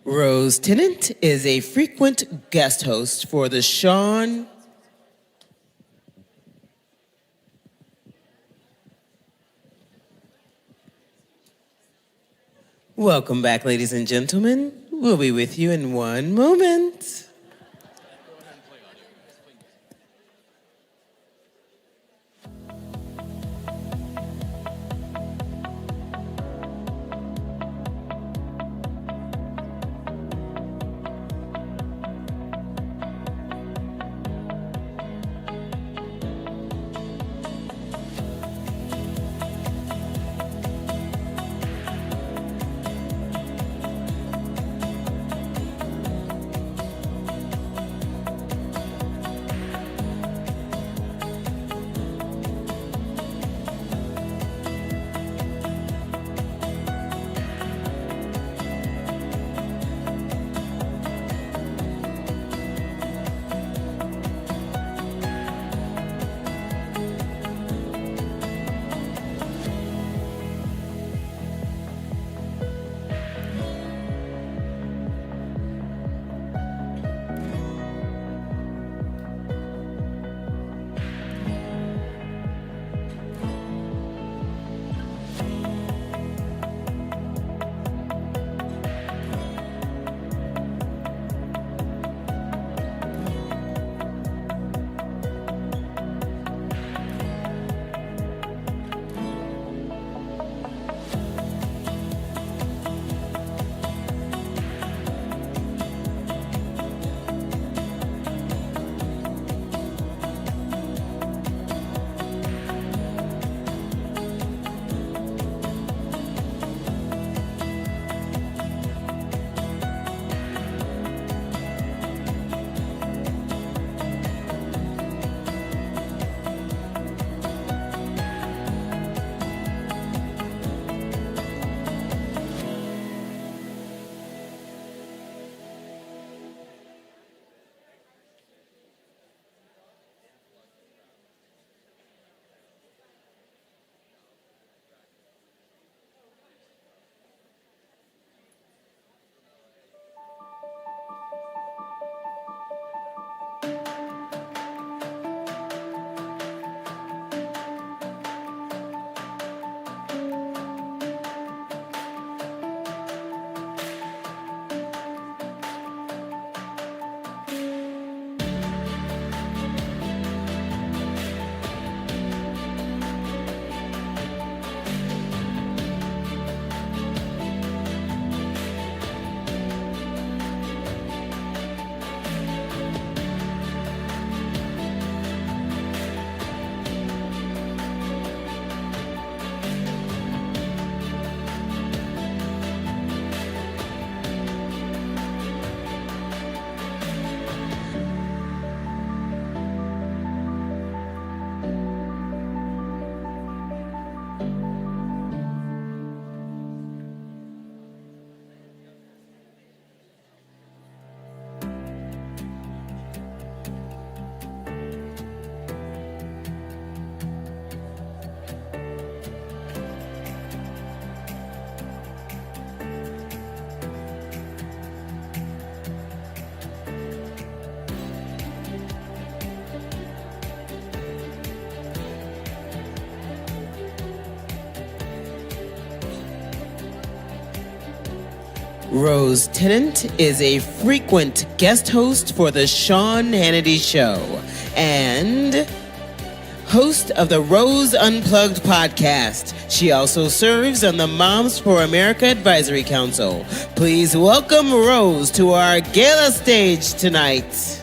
Rose Tennent is a frequent guest host for the Shen. Welcome back, ladies and gentlemen. We'll be with you in one moment. Rose Tennent is a frequent guest host for the Sean Hannity Show and host of the Rose Unplugged podcast. She also serves on the Moms for America Advisory Council. Please welcome Rose to our gala stage tonight.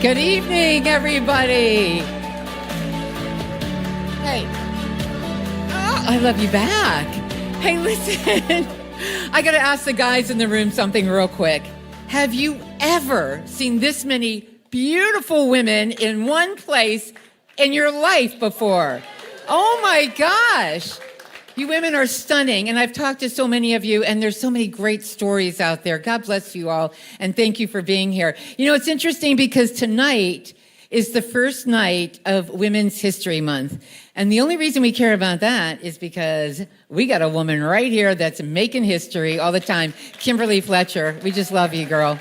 Good evening, everybody. Hey. Oh, I love you back. Hey, listen. I got to ask the guys in the room something real quick. Have you ever seen this many beautiful women in one place in your life before? Oh, my gosh. You women are stunning, and I've talked to so many of you, and there's so many great stories out there. God bless you all, and thank you for being here. You know, it's interesting because tonight is the first night of Women's History Month, and the only reason we care about that is because we got a woman right here that's making history all the time, Kimberly Fletcher. We just love you, girl.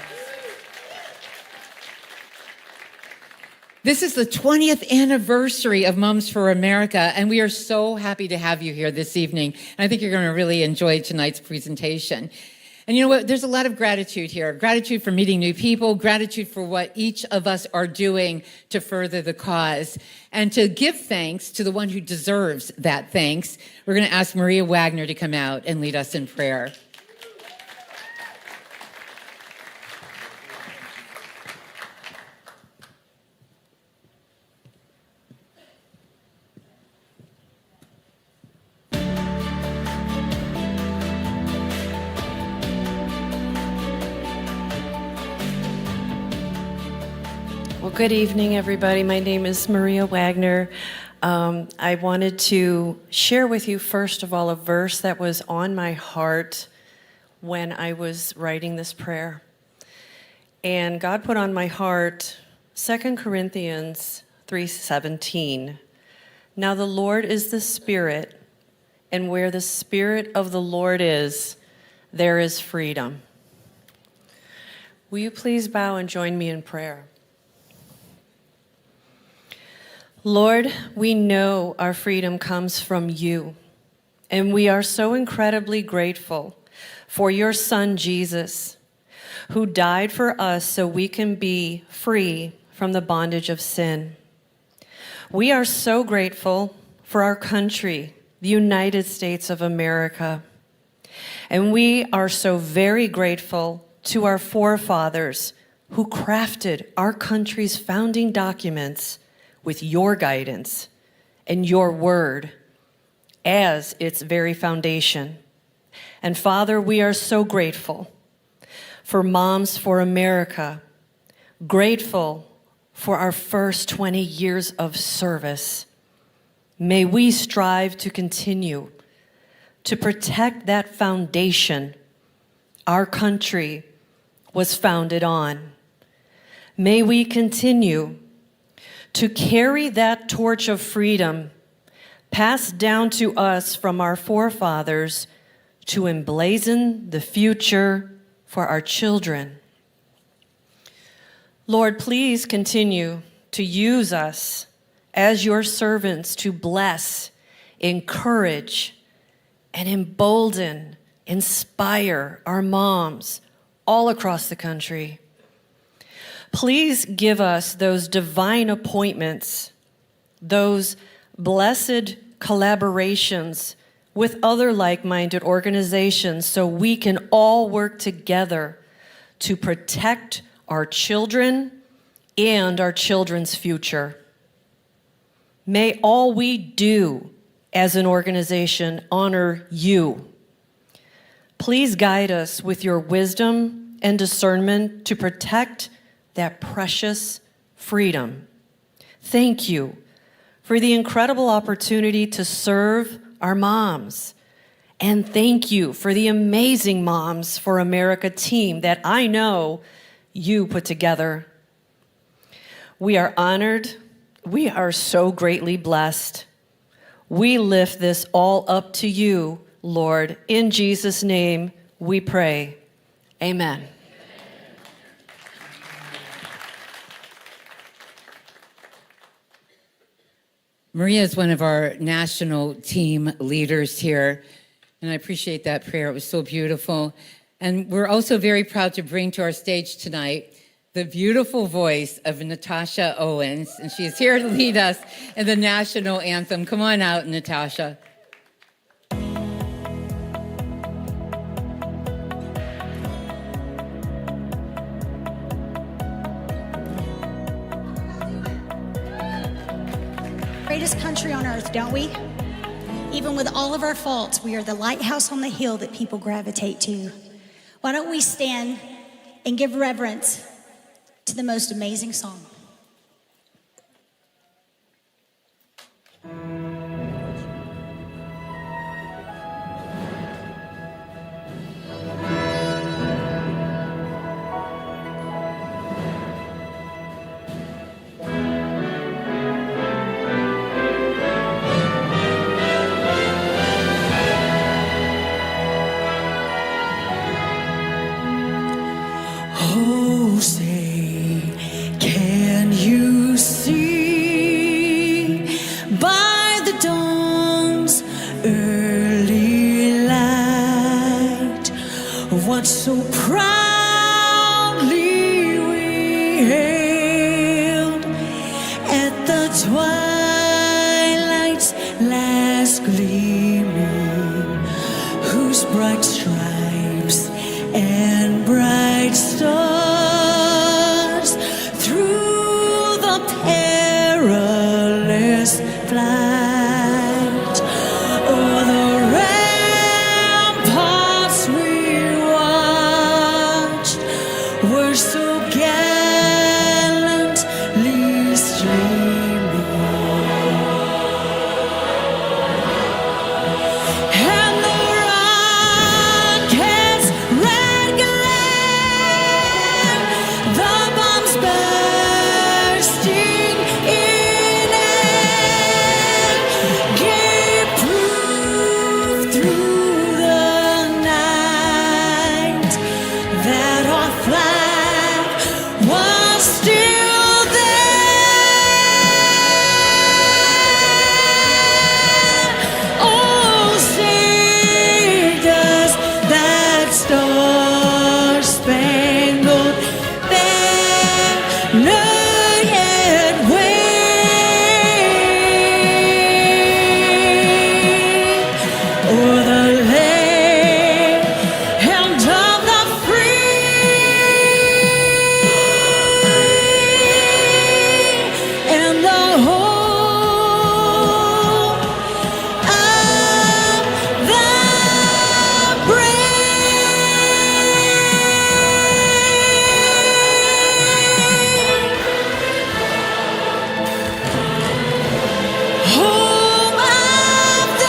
This is the 20th anniversary of Moms for America, and we are so happy to have you here this evening. And I think you're going to really enjoy tonight's presentation. And you know what? There's a lot of gratitude here. Gratitude for meeting new people, gratitude for what each of us are doing to further the cause, and to give thanks to the one who deserves that thanks. We're going to ask Maria Wagner to come out and lead us in prayer. Well, good evening, everybody. My name is Maria Wagner. I wanted to share with you, first of all, a verse that was on my heart when I was writing this prayer. And God put on my heart 2 Corinthians 3:17. Now the Lord is the Spirit, and where the Spirit of the Lord is, there is freedom. Will you please bow and join me in prayer? Lord, we know our freedom comes from you, and we are so incredibly grateful for your Son, Jesus, who died for us so we can be free from the bondage of sin. We are so grateful for our country, the United States of America, and we are so very grateful to our forefathers who crafted our country's founding documents with your guidance and your word as its very foundation. And Father, we are so grateful for Moms for America, grateful for our first 20 years of service. May we strive to continue to protect that foundation our country was founded on. May we continue to carry that torch of freedom passed down to us from our forefathers to emblazon the future for our children. Lord, please continue to use us as your servants to bless, encourage, and embolden, inspire our moms all across the country. Please give us those divine appointments, those blessed collaborations with other like-minded organizations so we can all work together to protect our children and our children's future. May all we do as an organization honor you. Please guide us with your wisdom and discernment to protect that precious freedom. Thank you for the incredible opportunity to serve our moms. And thank you for the amazing Moms for America team that I know you put together. We are honored. We are so greatly blessed. We lift this all up to you, Lord. In Jesus' name we pray. Amen. Maria is one of our national team leaders here, and I appreciate that prayer. It was so beautiful. And we're also very proud to bring to our stage tonight the beautiful voice of Natasha Owens, and she is here to lead us in the national anthem. Come on out, Natasha. Greatest country on earth, don't we? Even with all of our faults, we are the lighthouse on the hill that people gravitate to. Why don't we stand and give reverence to the most amazing song? Oh, say, can you see by the dawn's early light what so proudly we hailed at the twilight's last gleaming, whose bright stripes and bright stars through the perilous flight o'er the ramparts we watched were so gallantly streaming. And the rocket's red glare, the bombs bursting in air, gave proof through the night that our flag was still there. Oh, say does that star-spangled banner yet wave o'er the land of the free and the home of the home of the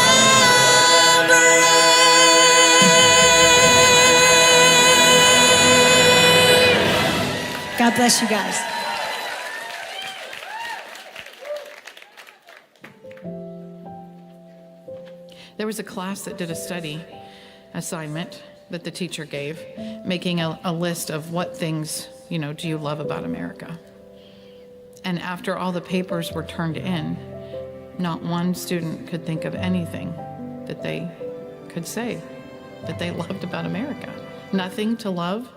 brave. God bless you guys. There was a class that did a study assignment that the teacher gave, making a list of what things, do you love about America? And after all the papers were turned in, not one student could think of anything that they could say that they loved about America. Nothing to love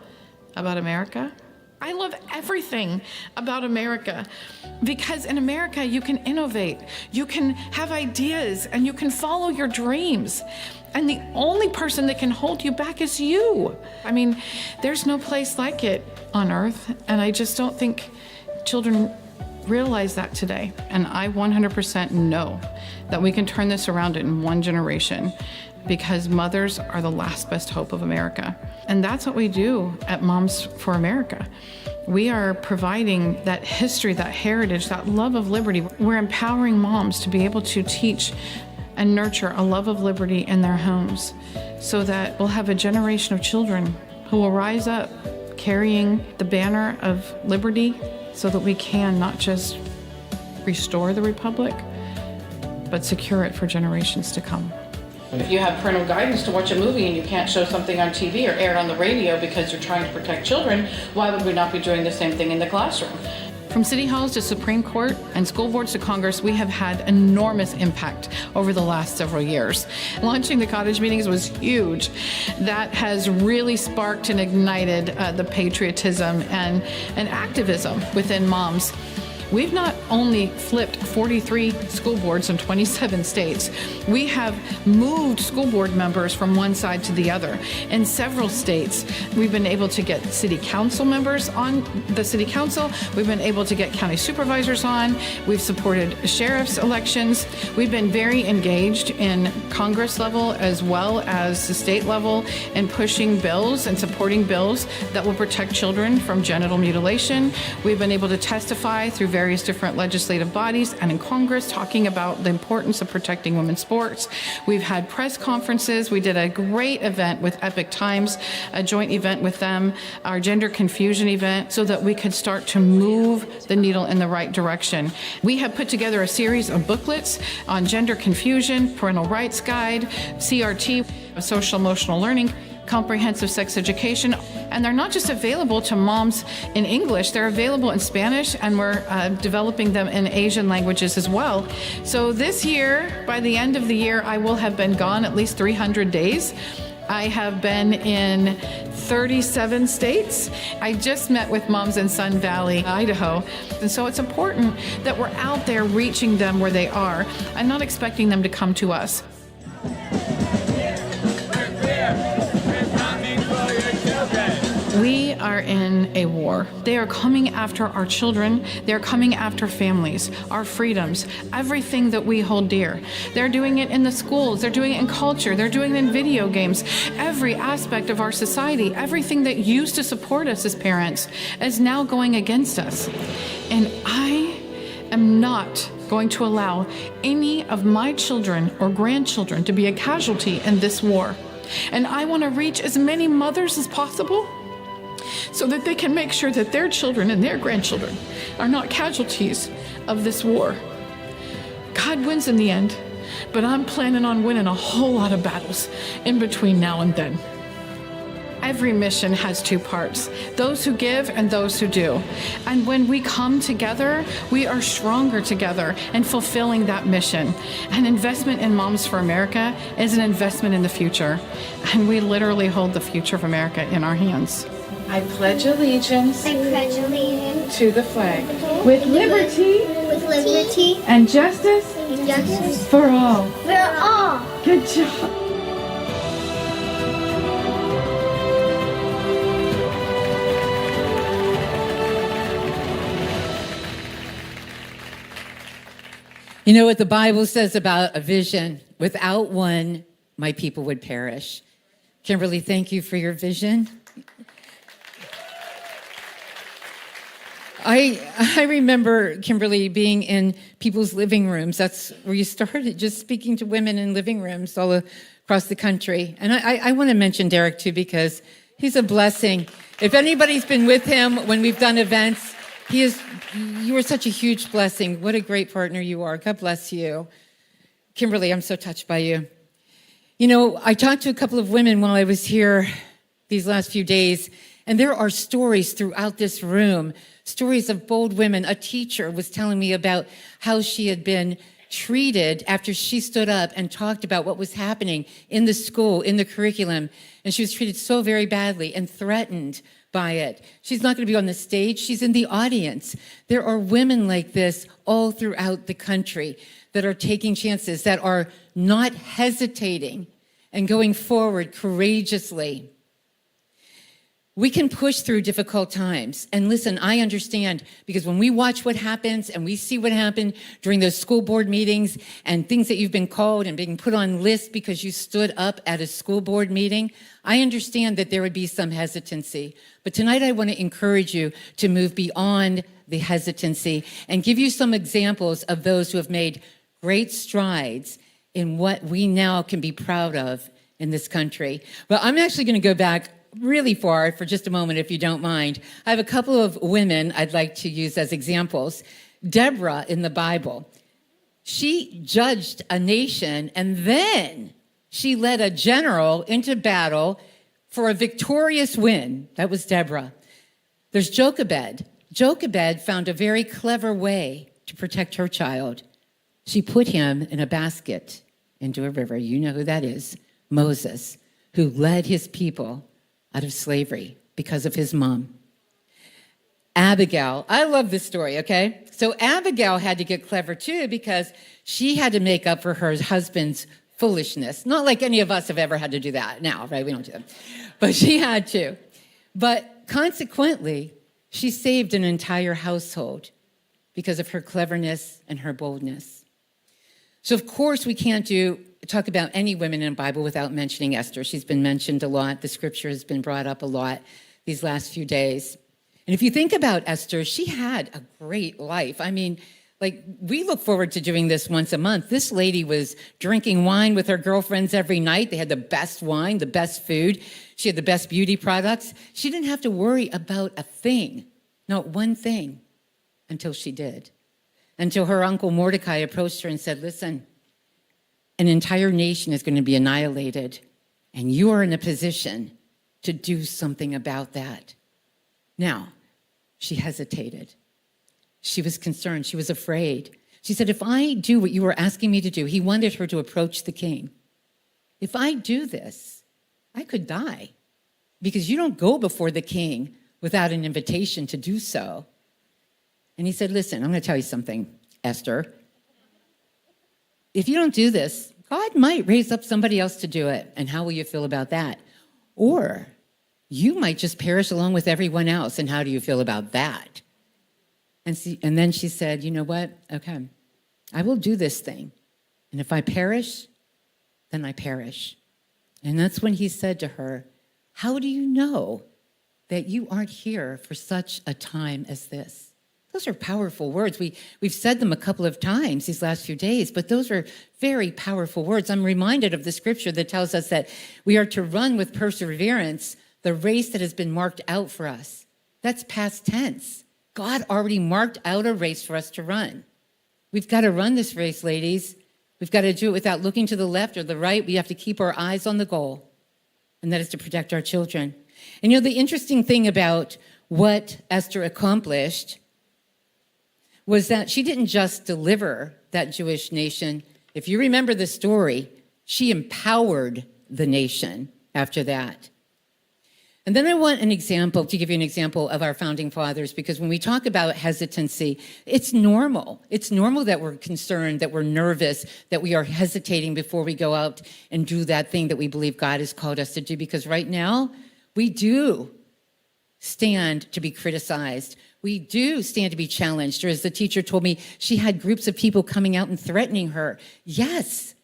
about America. I love everything about America because in America you can innovate, you can have ideas, and you can follow your dreams. And the only person that can hold you back is you. I mean, there's no place like it on earth, and I just don't think children realize that today. And I 100% know that we can turn this around in one generation, because mothers are the last best hope of America. And that's what we do at Moms for America. We are providing that history, that heritage, that love of liberty. We're empowering moms to be able to teach and nurture a love of liberty in their homes, so that we'll have a generation of children who will rise up carrying the banner of liberty, so that we can not just restore the Republic, but secure it for generations to come. If you have parental guidance to watch a movie and you can't show something on TV or air it on the radio because you're trying to protect children, why would we not be doing the same thing in the classroom? From city halls to Supreme Court and school boards to Congress, we have had enormous impact over the last several years. Launching the cottage meetings was huge. That has really sparked and ignited the patriotism and activism within moms. We've not only flipped 43 school boards in 27 states, we have moved school board members from one side to the other. In several states, we've been able to get city council members on the city council. We've been able to get county supervisors on. We've supported sheriff's elections. We've been very engaged in Congress level as well as the state level in pushing bills and supporting bills that will protect children from genital mutilation. We've been able to testify through various different legislative bodies and in Congress talking about the importance of protecting women's sports. We've had press conferences. We did a great event with Epic Times, a joint event with them, our gender confusion event, so that we could start to move the needle in the right direction. We have put together a series of booklets on gender confusion, parental rights guide, CRT, social emotional learning. comprehensive sex education. And they're not just available to moms in English, they're available in Spanish, and we're developing them in Asian languages as well. So this year, by the end of the year, I will have been gone at least 300 days. I have been in 37 states. I just met with moms in Sun Valley, Idaho. And so it's important that we're out there reaching them where they are and not expecting them to come to us. We are in a war. They are coming after our children. They're coming after families, our freedoms, everything that we hold dear. They're doing it in the schools. They're doing it in culture. They're doing it in video games. Every aspect of our society, everything that used to support us as parents is now going against us. And I am not going to allow any of my children or grandchildren to be a casualty in this war. And I want to reach as many mothers as possible so that they can make sure that their children and their grandchildren are not casualties of this war. God wins in the end, but I'm planning on winning a whole lot of battles in between now and then. Every mission has two parts, those who give and those who do. And when we come together, we are stronger together in fulfilling that mission. An investment in Moms for America is an investment in the future. And we literally hold the future of America in our hands. I pledge allegiance to the flag with liberty and justice for all. Good job. You know what the Bible says about a vision? Without one, my people would perish. Kimberly, thank you for your vision. I remember, Kimberly, being in people's living rooms. That's where you started, just speaking to women in living rooms all across the country. And I want to mention Derek, too, because he's a blessing. If anybody's been with him when we've done events, you are such a huge blessing. What a great partner you are. God bless you. Kimberly, I'm so touched by you. You know, I talked to a couple of women while I was here these last few days, and there are stories throughout this room, stories of bold women. A teacher was telling me about how she had been treated after she stood up and talked about what was happening in the school, in the curriculum, and she was treated so very badly and threatened by it. She's not going to be on the stage. She's in the audience. There are women like this all throughout the country that are taking chances, that are not hesitating and going forward courageously. We can push through difficult times. And listen, I understand, because when we watch what happens and we see what happened during those school board meetings and things that you've been called and being put on lists because you stood up at a school board meeting, I understand that there would be some hesitancy. But tonight I want to encourage you to move beyond the hesitancy and give you some examples of those who have made great strides in what we now can be proud of in this country. Well, I'm actually going to go back really far for just a moment, if you don't mind. I have a couple of women I'd like to use as examples. Deborah in the Bible, she judged a nation, and then she led a general into battle for a victorious win. That was Deborah. There's Jochebed. Jochebed found a very clever way to protect her child. She put him in a basket into a river. You know who that is. Moses, who led his people out of slavery because of his mom. Abigail, I love this story, okay? So Abigail had to get clever too, because she had to make up for her husband's foolishness. Not like any of us have ever had to do that now, right? We don't do that. But she had to. But consequently, she saved an entire household because of her cleverness and her boldness. So of course we can't talk about any women in the Bible without mentioning Esther. She's been mentioned a lot. The scripture has been brought up a lot these last few days. And if you think about Esther, she had a great life. I mean, like, we look forward to doing this once a month. This lady was drinking wine with her girlfriends every night. They had the best wine, the best food. She had the best beauty products. She didn't have to worry about a thing, not one thing, until she did. Until her uncle Mordecai approached her and said, listen, an entire nation is going to be annihilated, and you are in a position to do something about that. Now, she hesitated. She was concerned. She was afraid. She said, if I do what you were asking me to do, he wanted her to approach the king. If I do this, I could die because you don't go before the king without an invitation to do so. And he said, listen, I'm going to tell you something, Esther. If you don't do this, God might raise up somebody else to do it. And how will you feel about that? Or you might just perish along with everyone else. And how do you feel about that? And then she said, you know what? Okay, I will do this thing. And if I perish, then I perish. And that's when he said to her, how do you know that you aren't here for such a time as this? Those are powerful words. We've said them a couple of times these last few days, but those are very powerful words. I'm reminded of the scripture that tells us that we are to run with perseverance the race that has been marked out for us. That's past tense. God already marked out a race for us to run. We've got to run this race, ladies. We've got to do it without looking to the left or the right. We have to keep our eyes on the goal, and that is to protect our children. And you know, the interesting thing about what Esther accomplished was that she didn't just deliver that Jewish nation. If you remember the story, she empowered the nation after that. And then I want an example, to give you an example of our founding fathers, because when we talk about hesitancy, it's normal. It's normal that we're concerned, that we're nervous, that we are hesitating before we go out and do that thing that we believe God has called us to do, because right now, we do stand to be criticized. We do stand to be challenged. Or as the teacher told me, she had groups of people coming out and threatening her. Yes.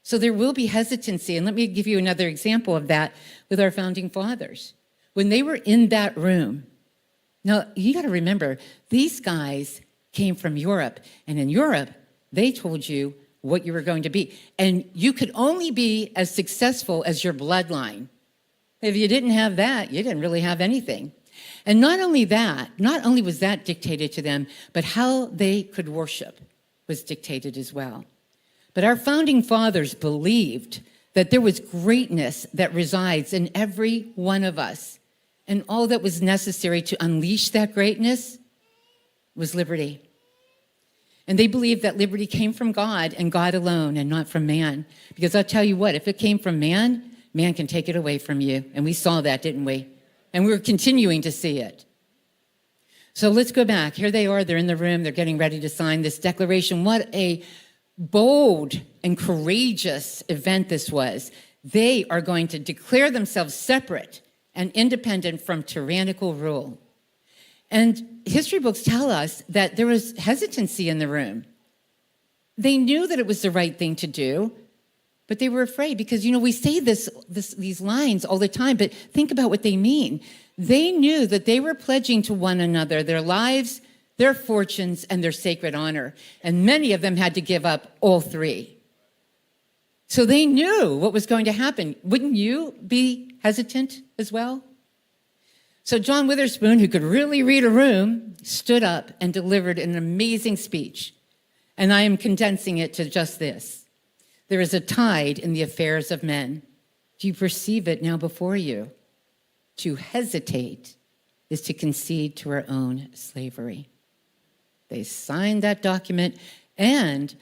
So there will be hesitancy. And let me give you another example of that with our founding fathers. When they were in that room, now you got to remember, these guys came from Europe. And in Europe, they told you what you were going to be. And you could only be as successful as your bloodline. If you didn't have that, you didn't really have anything. And not only was that dictated to them, but how they could worship was dictated as well. But our founding fathers believed that there was greatness that resides in every one of us. And all that was necessary to unleash that greatness was liberty. And they believed that liberty came from God and God alone and not from man. Because I'll tell you what, if it came from man, man can take it away from you. And we saw that, didn't we? And we're continuing to see it. So let's go back. Here they are. They're in the room. They're getting ready to sign this declaration. What a bold and courageous event this was. They are going to declare themselves separate and independent from tyrannical rule. And history books tell us that there was hesitancy in the room. They knew that it was the right thing to do, but they were afraid because, you know, we say these lines all the time, but think about what they mean. They knew that they were pledging to one another their lives, their fortunes, and their sacred honor. And many of them had to give up all three. So they knew what was going to happen. Wouldn't you be hesitant as well? So John Witherspoon, who could really read a room, stood up and delivered an amazing speech. And I am condensing it to just this. There is a tide in the affairs of men. Do you perceive it now before you? To hesitate is to concede to our own slavery. They signed that document, and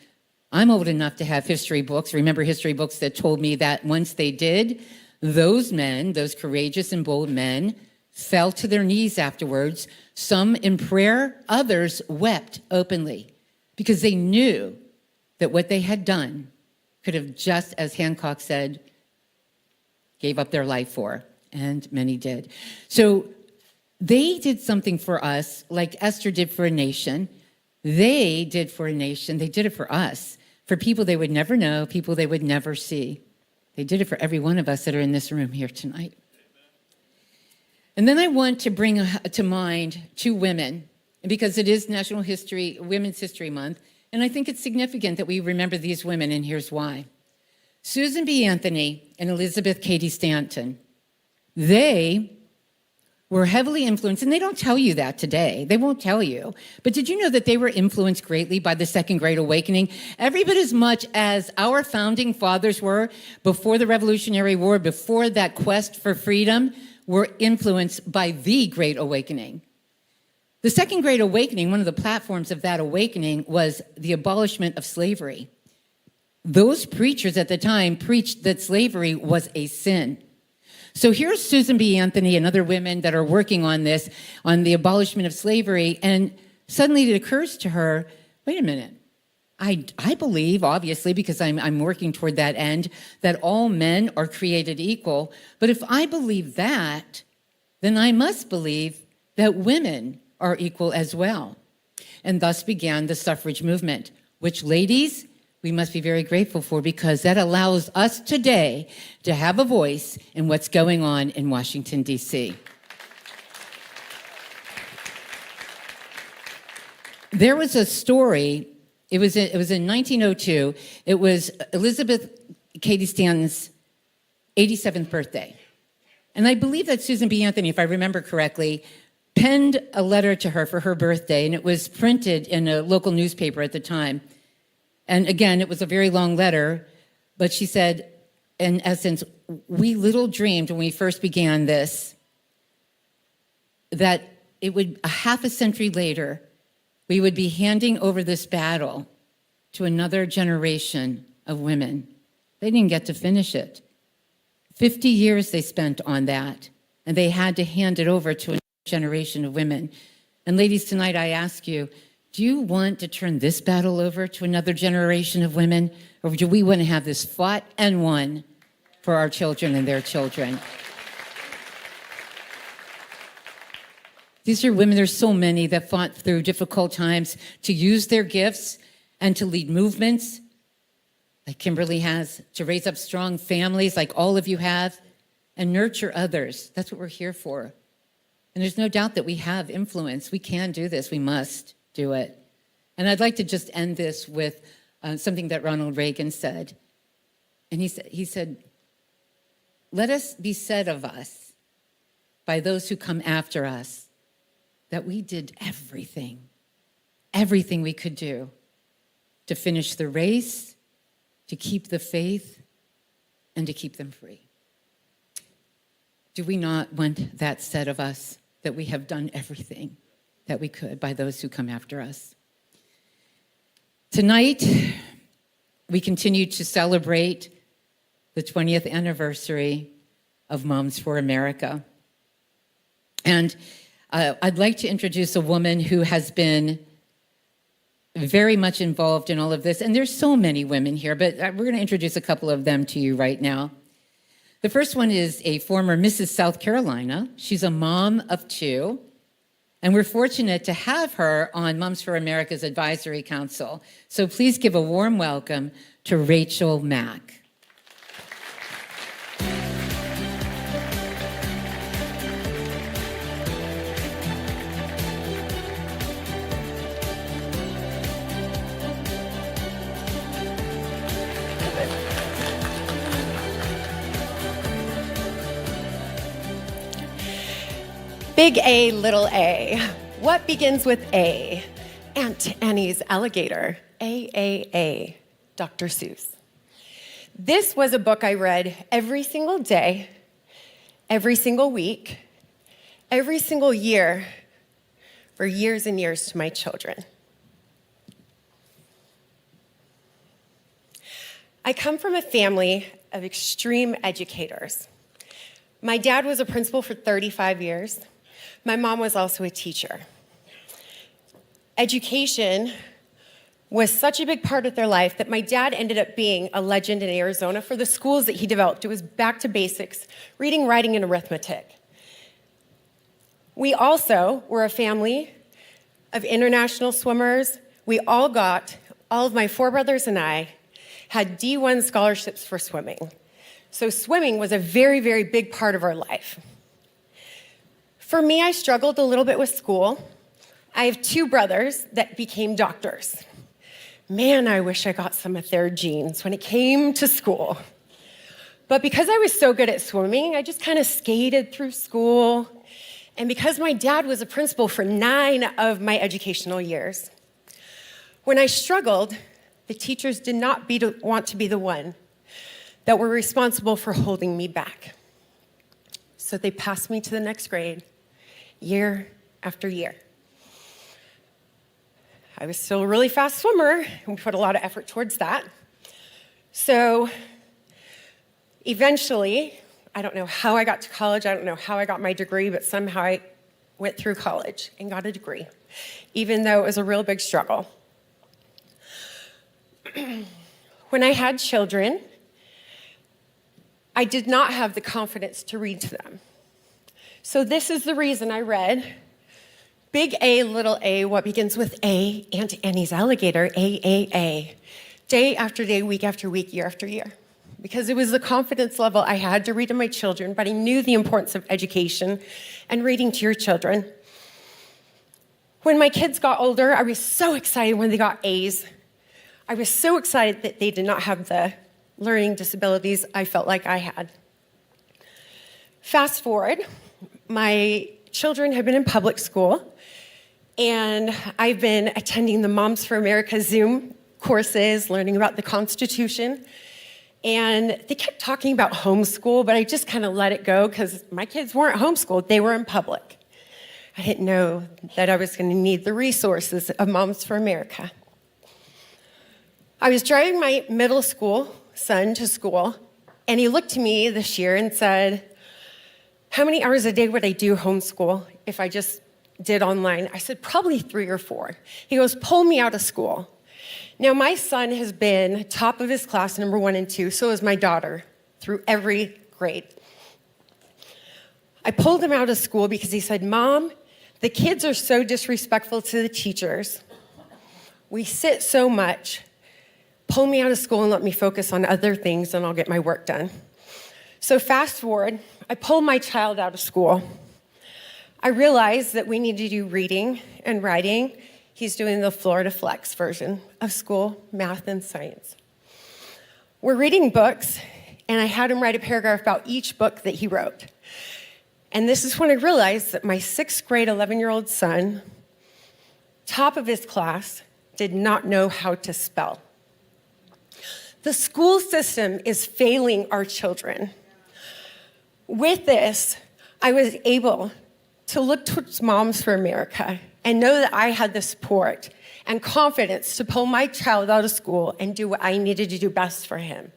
I'm old enough to have history books. Remember history books that told me that once they did, those men, those courageous and bold men, fell to their knees afterwards, some in prayer, others wept openly, because they knew that what they had done could have, just as Hancock said, gave up their life for, and many did. So they did something for us like Esther did for a nation. They did for a nation. They did it for us, for people they would never know, people they would never see. They did it for every one of us that are in this room here tonight. And then I want to bring to mind two women, because it is Women's History Month, and I think it's significant that we remember these women, and here's why. Susan B. Anthony and Elizabeth Cady Stanton, they were heavily influenced, and they don't tell you that today. They won't tell you. But did you know that they were influenced greatly by the Second Great Awakening? Every bit as much as our founding fathers were before the Revolutionary War, before that quest for freedom. were influenced by the Great Awakening. The Second Great Awakening, one of the platforms of that awakening, was the abolishment of slavery. Those preachers at the time preached that slavery was a sin. So here's Susan B. Anthony and other women that are working on this, on the abolishment of slavery, and suddenly it occurs to her, wait a minute, I believe, obviously, because I'm working toward that end, that all men are created equal. But if I believe that, then I must believe that women are equal as well. And thus began the suffrage movement, which, ladies, we must be very grateful for, because that allows us today to have a voice in what's going on in Washington, D.C. There was a story, it was in 1902, it was Elizabeth Cady Stanton's 87th birthday. And I believe that Susan B. Anthony, if I remember correctly, penned a letter to her for her birthday, and it was printed in a local newspaper at the time. And again, it was a very long letter, but she said, in essence, we little dreamed when we first began this that it would, a half a century later, we would be handing over this battle to another generation of women. They didn't get to finish it. 50 years they spent on that, and they had to hand it over to another generation of women. And ladies, tonight I ask you, do you want to turn this battle over to another generation of women, or do we want to have this fought and won for our children and their children? These are women, there's so many that fought through difficult times to use their gifts and to lead movements like Kimberly has, to raise up strong families like all of you have, and nurture others. That's what we're here for. And there's no doubt that we have influence. We can do this. We must do it. And I'd like to just end this with something that Ronald Reagan said. And he said, let us be said of us by those who come after us that we did everything we could do to finish the race, to keep the faith, and to keep them free. Do we not want that said of us, that we have done everything that we could by those who come after us? Tonight, we continue to celebrate the 20th anniversary of Moms for America. And I'd like to introduce a woman who has been very much involved in all of this. And there's so many women here, but we're going to introduce a couple of them to you right now. The first one is a former Mrs. South Carolina. She's a mom of two. And we're fortunate to have her on Moms for America's Advisory Council. So please give a warm welcome to Rachel Mack. Big A, little a. What begins with A? Aunt Annie's alligator. A, Dr. Seuss. This was a book I read every single day, every single week, every single year, for years and years to my children. I come from a family of extreme educators. My dad was a principal for 35 years. My mom was also a teacher. Education was such a big part of their life that my dad ended up being a legend in Arizona for the schools that he developed. It was back to basics, reading, writing, and arithmetic. We also were a family of international swimmers. All of my four brothers and I had D1 scholarships for swimming. So swimming was a very, very big part of our life. For me, I struggled a little bit with school. I have two brothers that became doctors. Man, I wish I got some of their genes when it came to school. But because I was so good at swimming, I just kind of skated through school. And because my dad was a principal for 9 of my educational years, when I struggled, the teachers did not want to be the one that were responsible for holding me back. so they passed me to the next grade year after year. I was still a really fast swimmer, and we put a lot of effort towards that. So eventually, I don't know how I got to college, I don't know how I got my degree, but somehow I went through college and got a degree, even though it was a real big struggle. When I had children, I did not have the confidence to read to them. So this is the reason I read Big A, Little A, What Begins with A, Aunt Annie's Alligator, A, day after day, week after week, year after year. Because it was the confidence level I had to read to my children, but I knew the importance of education and reading to your children. When my kids got older, I was so excited when they got A's. I was so excited that they did not have the learning disabilities I felt like I had. Fast forward, my children have been in public school, and I've been attending the Moms for America Zoom courses, learning about the Constitution. And they kept talking about homeschool, but I just kind of let it go because my kids weren't homeschooled, they were in public. I didn't know that I was going to need the resources of Moms for America. I was driving my middle school son to school, and he looked to me this year and said, "How many hours a day would I do homeschool if I just did online?" I said, "Probably 3 or 4. He goes, "Pull me out of school." Now, my son has been top of his class, number 1 and 2, so is my daughter, through every grade. I pulled him out of school because he said, "Mom, the kids are so disrespectful to the teachers. We sit so much. Pull me out of school and let me focus on other things, and I'll get my work done." So fast forward, I pulled my child out of school. I realized that we need to do reading and writing. He's doing the Florida Flex version of school, math and science. We're reading books, and I had him write a paragraph about each book that he wrote. And this is when I realized that my 6th grade 11-year-old son, top of his class, did not know how to spell. The school system is failing our children. With this, I was able to look towards Moms for America and know that I had the support and confidence to pull my child out of school and do what I needed to do best for him.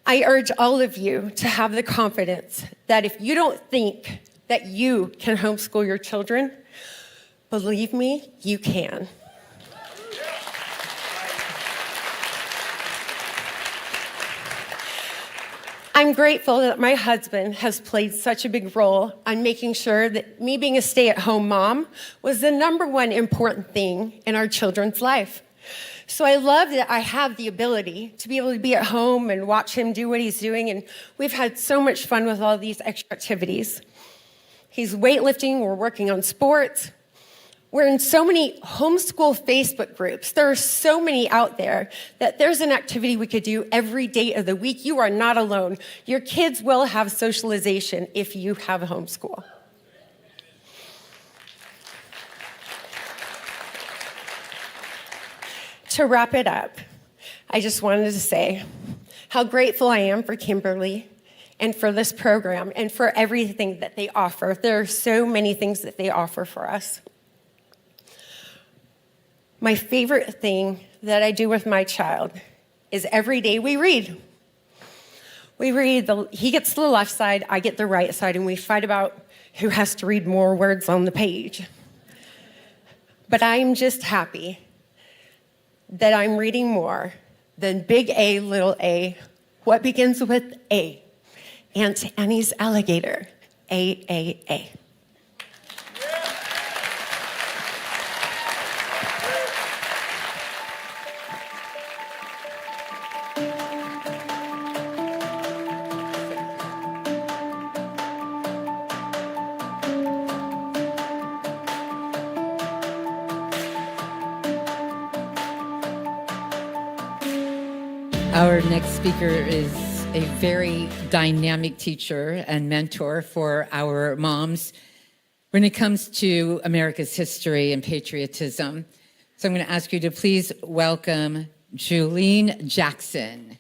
I urge all of you to have the confidence that if you don't think that you can homeschool your children, believe me, you can. I'm grateful that my husband has played such a big role on making sure that me being a stay-at-home mom was the number one important thing in our children's life. So I love that I have the ability to be able to be at home and watch him do what he's doing, and we've had so much fun with all these extra activities. He's weightlifting, we're working on sports. We're in so many homeschool Facebook groups. There are so many out there that there's an activity we could do every day of the week. You are not alone. Your kids will have socialization if you have a homeschool. To wrap it up, I just wanted to say how grateful I am for Kimberly and for this program and for everything that they offer. There are so many things that they offer for us. My favorite thing that I do with my child is every day we read. We read, he gets the left side, I get the right side, and we fight about who has to read more words on the page. But I'm just happy that I'm reading more than Big A, Little A, What Begins with A, Aunt Annie's Alligator, A. Our next speaker is a very dynamic teacher and mentor for our moms when it comes to America's history and patriotism. So I'm going to ask you to please welcome Julene Jackson.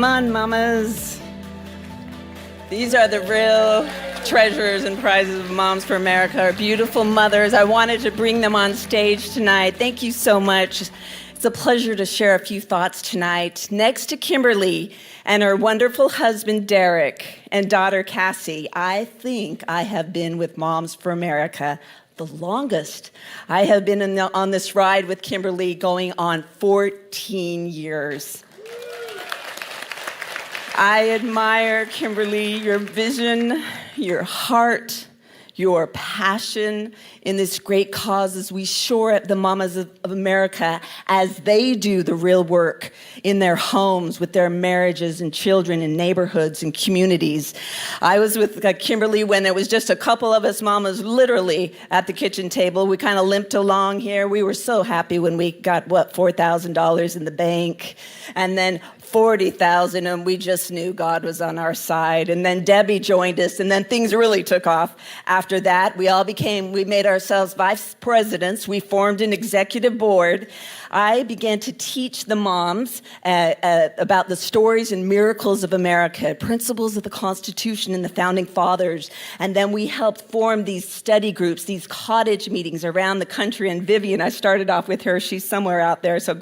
Come on, mamas. These are the real treasures and prizes of Moms for America, our beautiful mothers. I wanted to bring them on stage tonight. Thank you so much. It's a pleasure to share a few thoughts tonight. Next to Kimberly and her wonderful husband, Derek, and daughter, Cassie, I think I have been with Moms for America the longest. I have been on this ride with Kimberly going on 14 years. I admire, Kimberly, your vision, your heart, your passion in this great cause as we shore up the mamas of America as they do the real work in their homes, with their marriages and children and neighborhoods and communities. I was with Kimberly when it was just a couple of us mamas literally at the kitchen table. We kind of limped along here. We were so happy when we got, $4,000 in the bank. And then 40,000, and we just knew God was on our side. And then Debbie joined us, and then things really took off. After that, we made ourselves vice presidents. We formed an executive board. I began to teach the moms about the stories and miracles of America, principles of the Constitution and the Founding Fathers. And then we helped form these study groups, these cottage meetings around the country. And Vivian, I started off with her. She's somewhere out there, so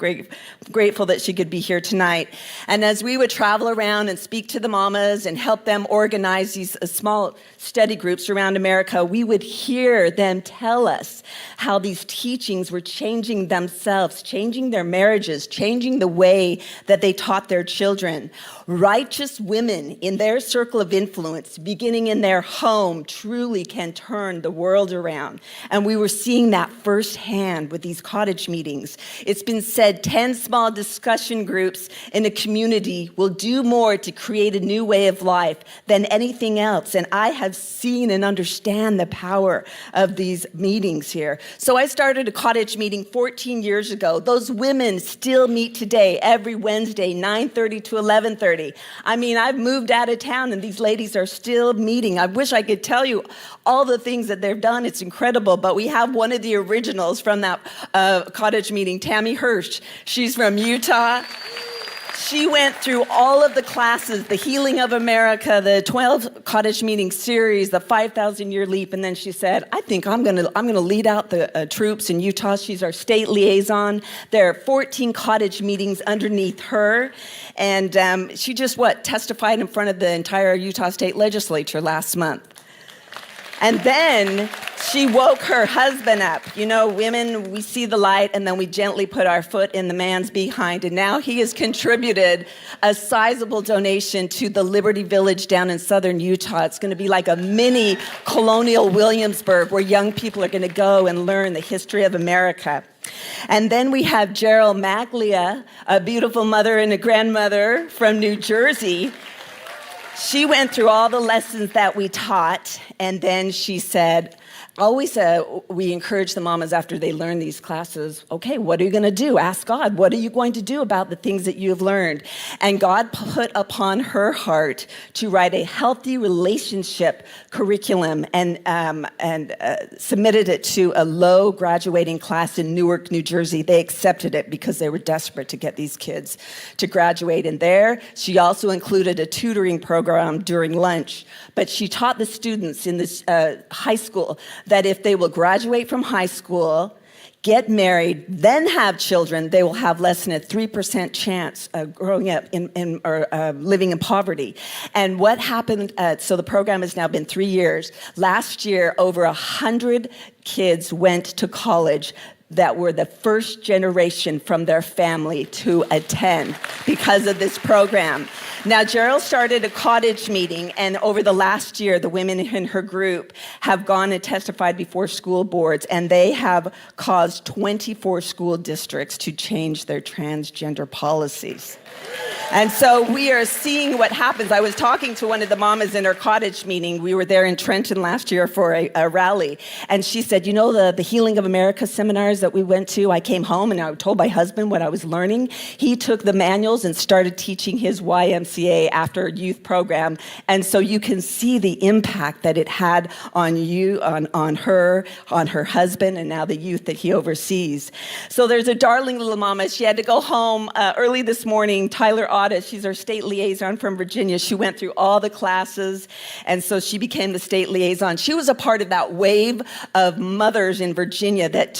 grateful that she could be here tonight. And as we would travel around and speak to the mamas and help them organize these small study groups around America, we would hear them tell us how these teachings were changing themselves, changing their marriages, changing the way that they taught their children. Righteous women in their circle of influence, beginning in their home, truly can turn the world around. And we were seeing that firsthand with these cottage meetings. It's been said 10 small discussion groups in a community will do more to create a new way of life than anything else. And I have seen and understand the power of these meetings here. So I started a cottage meeting 14 years ago. Those women still meet today every Wednesday, 9:30 to 11:30. I mean, I've moved out of town and these ladies are still meeting. I wish I could tell you all the things that they've done. It's incredible. But we have one of the originals from that cottage meeting, Tammy Hirsch. She's from Utah. She went through all of the classes, the Healing of America, the 12 cottage meeting series, the 5,000-year leap, and then she said, I think I'm gonna lead out the troops in Utah. She's our state liaison. There are 14 cottage meetings underneath her, and she just, testified in front of the entire Utah State Legislature last month. And then she woke her husband up. You know, women, we see the light and then we gently put our foot in the man's behind. And now he has contributed a sizable donation to the Liberty Village down in southern Utah. It's going to be like a mini colonial Williamsburg where young people are going to go and learn the history of America. And then we have Gerald Maglia, a beautiful mother and a grandmother from New Jersey. She went through all the lessons that we taught, and then she said, always we encourage the mamas after they learn these classes, okay, what are you going to do? Ask God, what are you going to do about the things that you have learned? And God put upon her heart to write a healthy relationship curriculum and submitted it to a low graduating class in Newark, New Jersey. They accepted it because they were desperate to get these kids to graduate in there. She also included a tutoring program during lunch, but she taught the students in this high school that if they will graduate from high school, get married, then have children, they will have less than a 3% chance of growing up or living in poverty. And what happened, so the program has now been 3 years. Last year, over 100 kids went to college that were the first generation from their family to attend because of this program. Now, Gerald started a cottage meeting, and over the last year, the women in her group have gone and testified before school boards, and they have caused 24 school districts to change their transgender policies. And so we are seeing what happens. I was talking to one of the mamas in her cottage meeting. We were there in Trenton last year for a rally. And she said, you know, the Healing of America seminars that we went to, I came home and I told my husband what I was learning. He took the manuals and started teaching his YMCA after youth program. And so you can see the impact that it had on you, on her husband, and now the youth that he oversees. So there's a darling little mama. She had to go home early this morning morning. Tyler Otta, she's our state liaison from Virginia. She went through all the classes, and so she became the state liaison. She was a part of that wave of mothers in Virginia that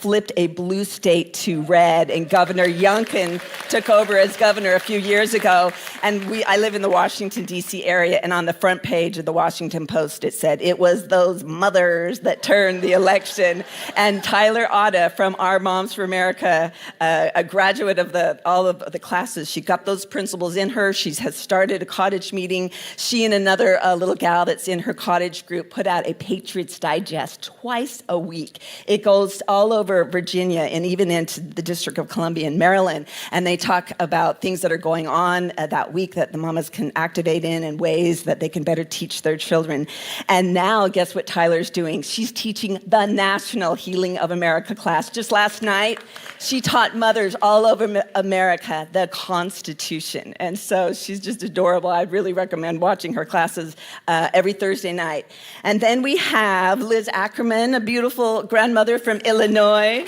flipped a blue state to red, and Governor Youngkin took over as governor a few years ago. And I live in the Washington, D.C. area, and on the front page of the Washington Post, it said, it was those mothers that turned the election. And Tyler Otta from Our Moms for America, a graduate of all of the classes, she got those principles in her. She has started a cottage meeting. She and another little gal that's in her cottage group put out a Patriots Digest twice a week. It goes all over Virginia and even into the District of Columbia and Maryland. And they talk about things that are going on that week that the mamas can activate in ways that they can better teach their children. And now, guess what Tyler's doing? She's teaching the National Healing of America class. Just last night, she taught mothers all over America the Constitution. And so she's just adorable. I'd really recommend watching her classes every Thursday night. And then we have Liz Ackerman, a beautiful grandmother from Illinois.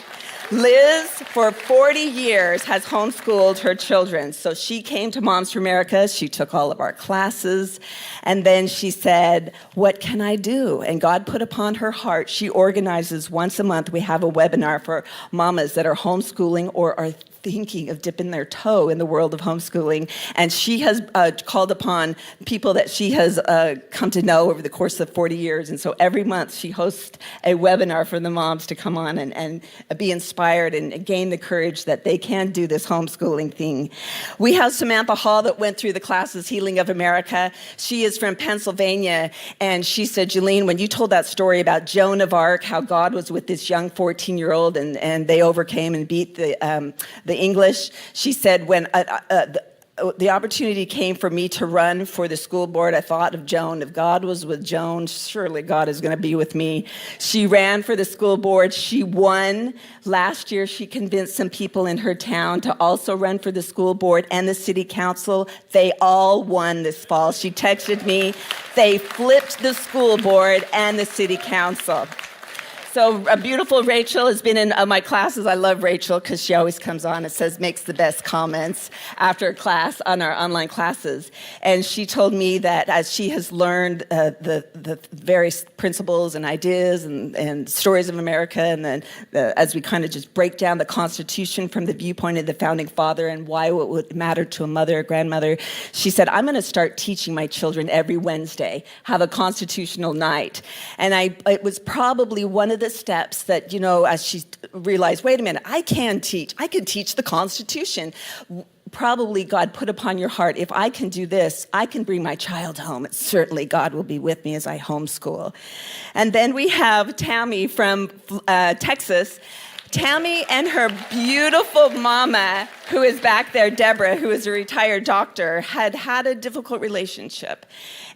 Liz, for 40 years, has homeschooled her children. So she came to Moms for America. She took all of our classes. And then she said, what can I do? And God put upon her heart. She organizes once a month. We have a webinar for mamas that are homeschooling or are thinking of dipping their toe in the world of homeschooling. And she has called upon people that she has come to know over the course of 40 years. And so every month she hosts a webinar for the moms to come on and be inspired and gain the courage that they can do this homeschooling thing. We have Samantha Hall that went through the classes Healing of America. She is from Pennsylvania. And she said, Julene, when you told that story about Joan of Arc, how God was with this young 14-year-old and they overcame and beat the English, she said, when the opportunity came for me to run for the school board, I thought of Joan. If God was with Joan, surely God is going to be with me. She ran for the school board. She won. Last year, she convinced some people in her town to also run for the school board and the city council. They all won this fall. She texted me. They flipped the school board and the city council. So a beautiful Rachel has been in my classes. I love Rachel because she always comes on and makes the best comments after class on our online classes. And she told me that as she has learned the various principles and ideas and stories of America, and then as we kind of just break down the Constitution from the viewpoint of the Founding Father and why it would matter to a mother, a grandmother, she said, I'm going to start teaching my children every Wednesday, have a constitutional night. And it was probably one of the steps that, as she realized, wait a minute, I can teach the Constitution. Probably God put upon your heart, if I can do this, I can bring my child home. Certainly God will be with me as I homeschool. And then we have Tammy from Texas. Tammy and her beautiful mama, who is back there, Deborah, who is a retired doctor, had a difficult relationship.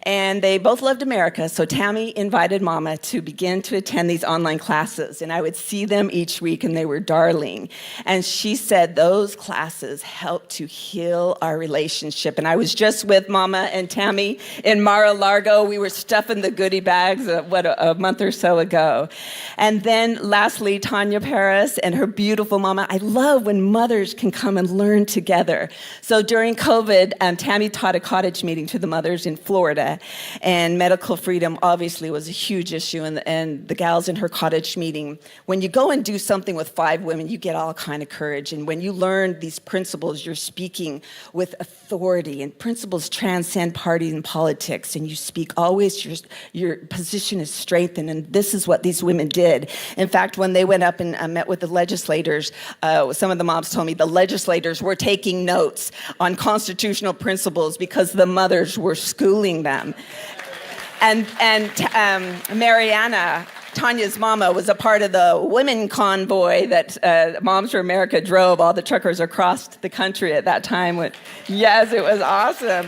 And they both loved America, so Tammy invited Mama to begin to attend these online classes. And I would see them each week, and they were darling. And she said those classes helped to heal our relationship. And I was just with Mama and Tammy in Mar-a-Lago. We were stuffing the goodie bags, a month or so ago. And then lastly, Tanya Paris and her beautiful Mama. I love when mothers can come and learn together. So during COVID, Tammy taught a cottage meeting to the mothers in Florida. And medical freedom obviously was a huge issue, and the gals in her cottage meeting, when you go and do something with 5 women, you get all kind of courage. And when you learn these principles, you're speaking with authority, and principles transcend party and politics, and you speak always, your position is strengthened, and this is what these women did. In fact, when they went up and met with the legislators, some of the moms told me the legislators were taking notes on constitutional principles because the mothers were schooling them. And Mariana, Tanya's mama, was a part of the women convoy that Moms for America drove all the truckers across the country at that time. Yes, it was awesome.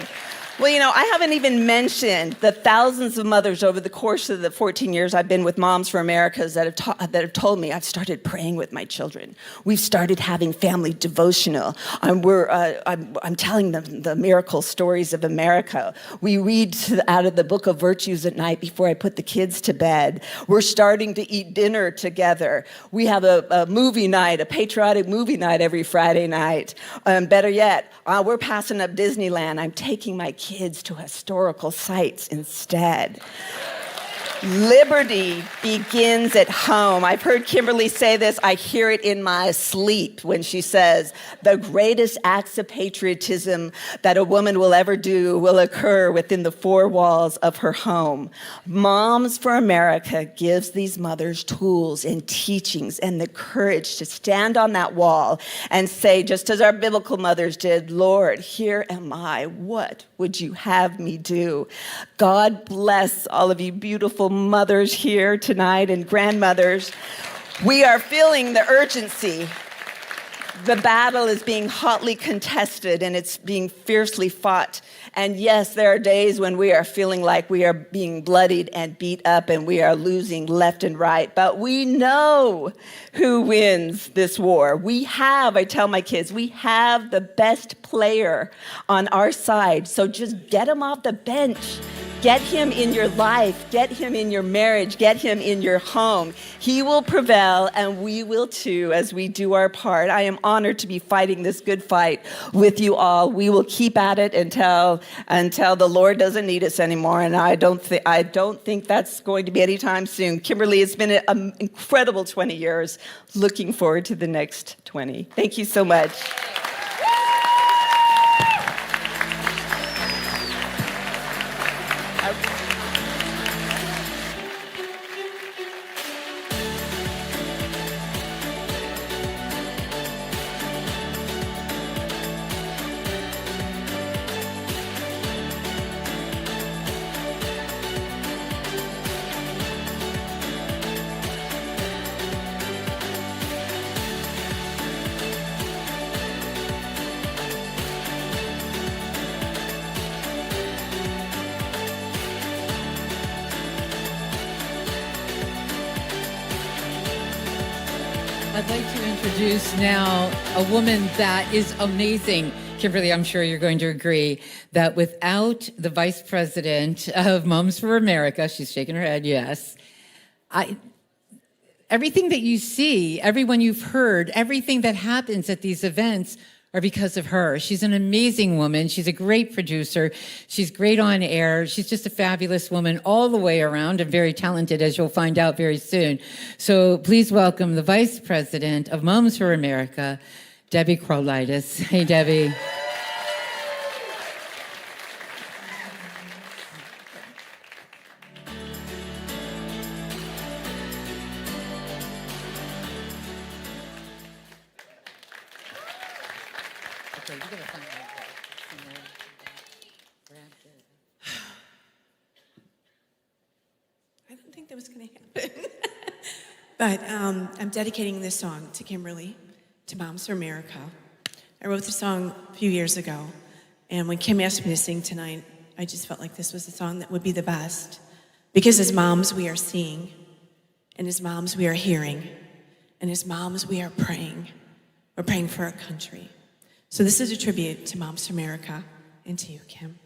Well, you know, I haven't even mentioned the thousands of mothers over the course of the 14 years I've been with Moms for America that have told me I've started praying with my children. We've started having family devotional. I'm telling them the miracle stories of America. We read out of the book of virtues at night before I put the kids to bed. We're starting to eat dinner together. We have a movie night, a patriotic movie night every Friday night. Better yet, we're passing up Disneyland. I'm taking my kids to historical sites instead. Liberty begins at home. I've heard Kimberly say this. I hear it in my sleep when she says, the greatest acts of patriotism that a woman will ever do will occur within the four walls of her home. Moms for America gives these mothers tools and teachings and the courage to stand on that wall and say, just as our biblical mothers did, Lord, here am I. What would you have me do? God bless all of you beautiful mothers here tonight and grandmothers. We are feeling the urgency. The battle is being hotly contested and it's being fiercely fought. And yes, there are days when we are feeling like we are being bloodied and beat up and we are losing left and right. But we know who wins this war. I tell my kids, we have the best player on our side. So just get him off the bench. Get him in your life, get him in your marriage, get him in your home. He will prevail and we will too as we do our part. I am honored to be fighting this good fight with you all. We will keep at it until the Lord doesn't need us anymore, and I don't think that's going to be anytime soon. Kimberly, it's been an incredible 20 years. Looking forward to the next 20. Thank you so much. I'd like to introduce now a woman that is amazing. Kimberly, I'm sure you're going to agree that without the Vice President of Moms for America, she's shaking her head, yes, everything that you see, everyone you've heard, everything that happens at these events are because of her. She's an amazing woman. She's a great producer. She's great on air. She's just a fabulous woman all the way around and very talented, as you'll find out very soon. So please welcome the Vice President of Moms for America, Debbie Kraulidis. Hey, Debbie. I didn't think that was going to happen. But I'm dedicating this song to Kimberly, to Moms for America. I wrote the song a few years ago, and when Kim asked me to sing tonight, I just felt like this was the song that would be the best. Because as moms, we are seeing, and as moms, we are hearing, and as moms, we are praying. We're praying for our country. So this is a tribute to Moms for America and to you, Kim.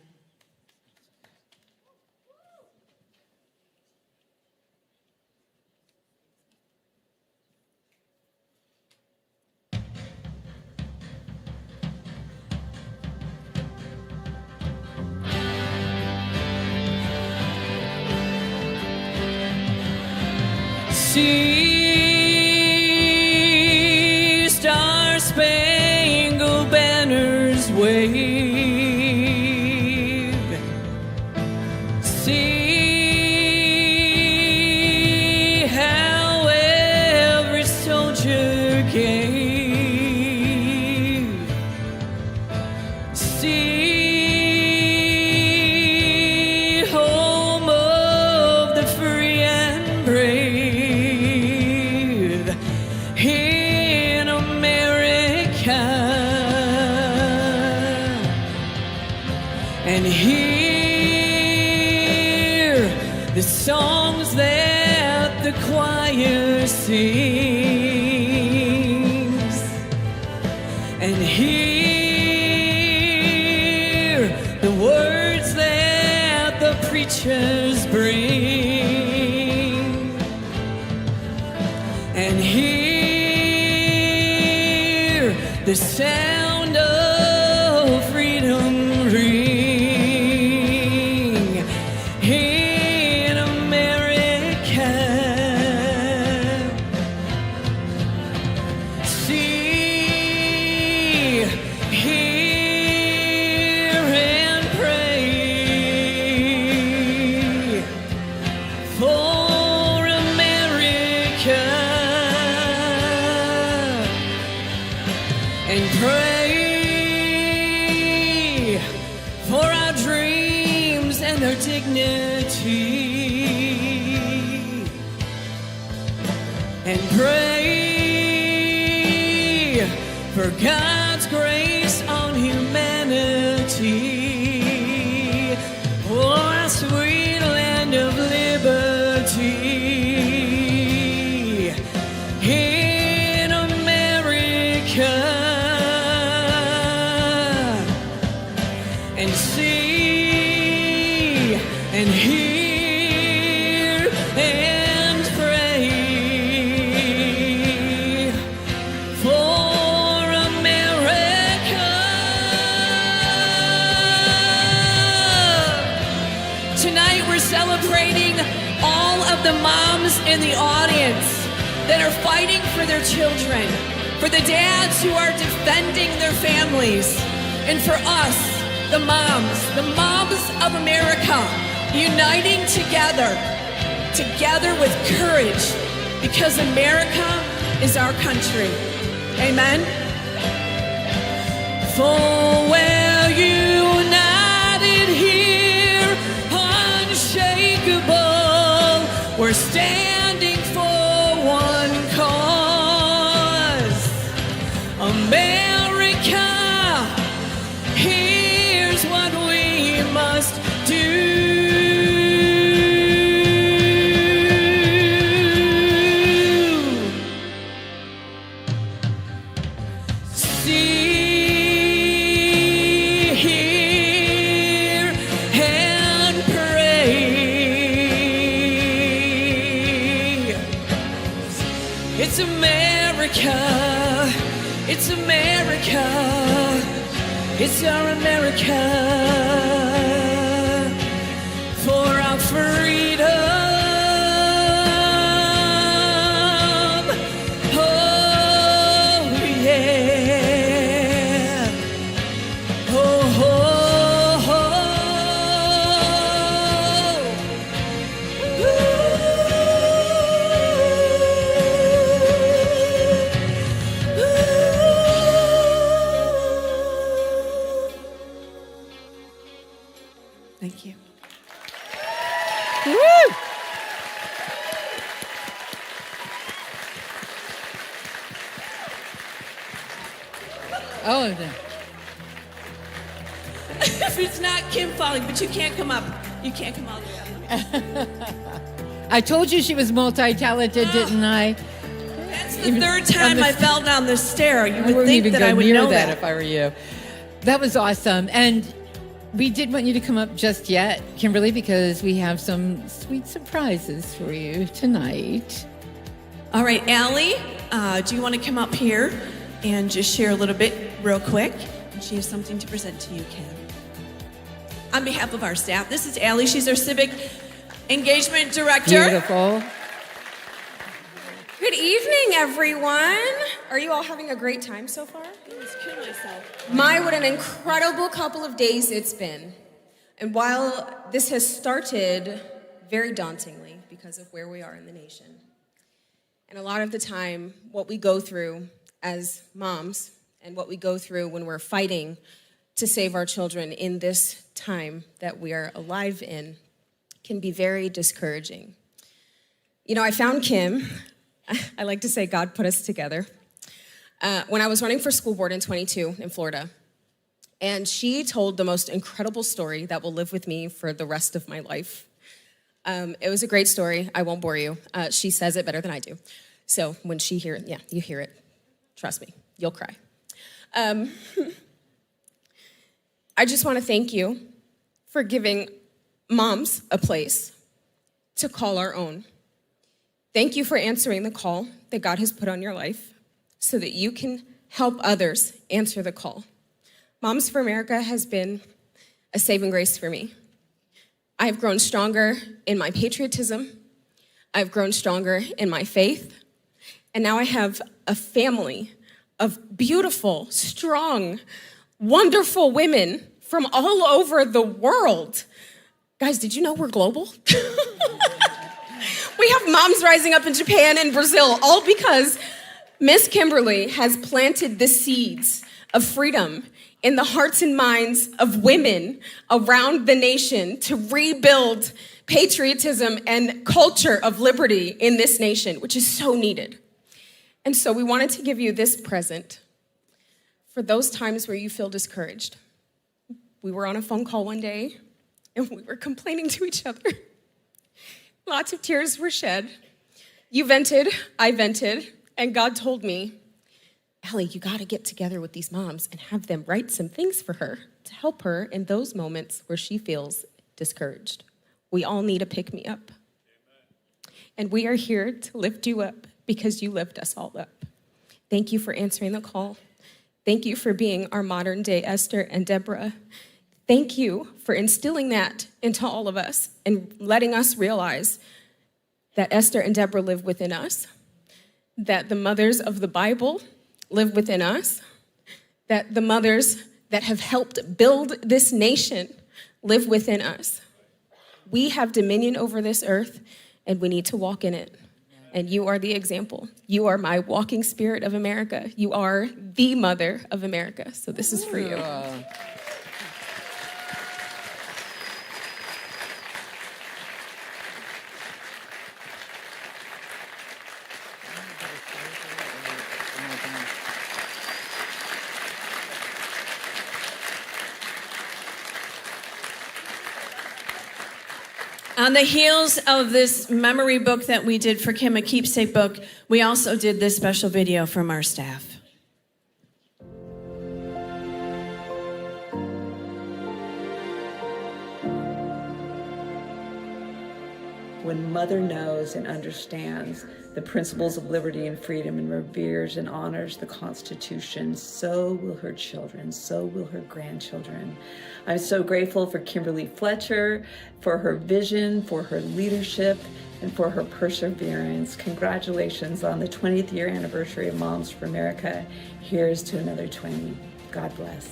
See star-spangled banners wave. See how every soldier gave. See home of the free and brave. In America, and here the songs that the choir sings, and hear the words that the preachers bring, and hear the sound of freedom ring in America. See, hear, and pray for America, and pray for our dreams and our dignity, and pray for God's grace on humanity. Oh, our sweet land of liberty in America. And see and hear and pray for America. Tonight we're celebrating all of the moms in the audience that are fighting for their children, for the dads who are defending their families, and for us, the moms of America, uniting together with courage, because America is our country. Amen. For we're united here, unshakable, we're standing for one cause. America, here's what we must do. See, hear, and pray. It's America. It's America. It's our America, for our freedom. Oh, yeah. Oh, oh, Thank you. Oh, If it's not Kim falling, but you can't come up. You can't come all the way up. I told you she was multi-talented, didn't I? That's the third time I fell down the stair. You I would wouldn't think even that go I would near know that that. if I were you. That was awesome. And we did want you to come up just yet, Kimberly, because we have some sweet surprises for you tonight. All right, Allie, do you want to come up here and just share a little bit real quick? She has something to present to you, Kim. On behalf of our staff, this is Allie. She's our Civic Engagement Director. Beautiful. Good evening, everyone. Are you all having a great time so far? My, what an incredible couple of days it's been. And while this has started very dauntingly because of where we are in the nation, and a lot of the time, what we go through as moms and what we go through when we're fighting to save our children in this time that we are alive in can be very discouraging. You know, I found Kim. I like to say God put us together. When I was running for school board in 22 in Florida, and she told the most incredible story that will live with me for the rest of my life. It was a great story. I won't bore you. She says it better than I do. So when she hears it, yeah, you hear it. Trust me, you'll cry. I just want to thank you for giving moms a place to call our own. Thank you for answering the call that God has put on your life so that you can help others answer the call. Moms for America has been a saving grace for me. I've grown stronger in my patriotism. I've grown stronger in my faith. And now I have a family of beautiful, strong, wonderful women from all over the world. Guys, did you know we're global? We have moms rising up in Japan and Brazil, all because Miss Kimberly has planted the seeds of freedom in the hearts and minds of women around the nation to rebuild patriotism and culture of liberty in this nation, which is so needed. And so we wanted to give you this present for those times where you feel discouraged. We were on a phone call one day and we were complaining to each other. Lots of tears were shed. You vented, I vented, and God told me, Allie, you gotta get together with these moms and have them write some things for her to help her in those moments where she feels discouraged. We all need a pick-me-up. And we are here to lift you up because you lift us all up. Thank you for answering the call. Thank you for being our modern-day Esther and Deborah. Thank you for instilling that into all of us and letting us realize that Esther and Deborah live within us, that the mothers of the Bible live within us, that the mothers that have helped build this nation live within us. We have dominion over this earth, and we need to walk in it. And you are the example. You are my walking spirit of America. You are the mother of America. So this is for you. On the heels of this memory book that we did for Kim, a keepsake book, we also did this special video from our staff. When mother knows and understands the principles of liberty and freedom and reveres and honors the Constitution, so will her children, so will her grandchildren. I'm so grateful for Kimberly Fletcher, for her vision, for her leadership, and for her perseverance. Congratulations on the 20th year anniversary of Moms for America. Here's to another 20. God bless.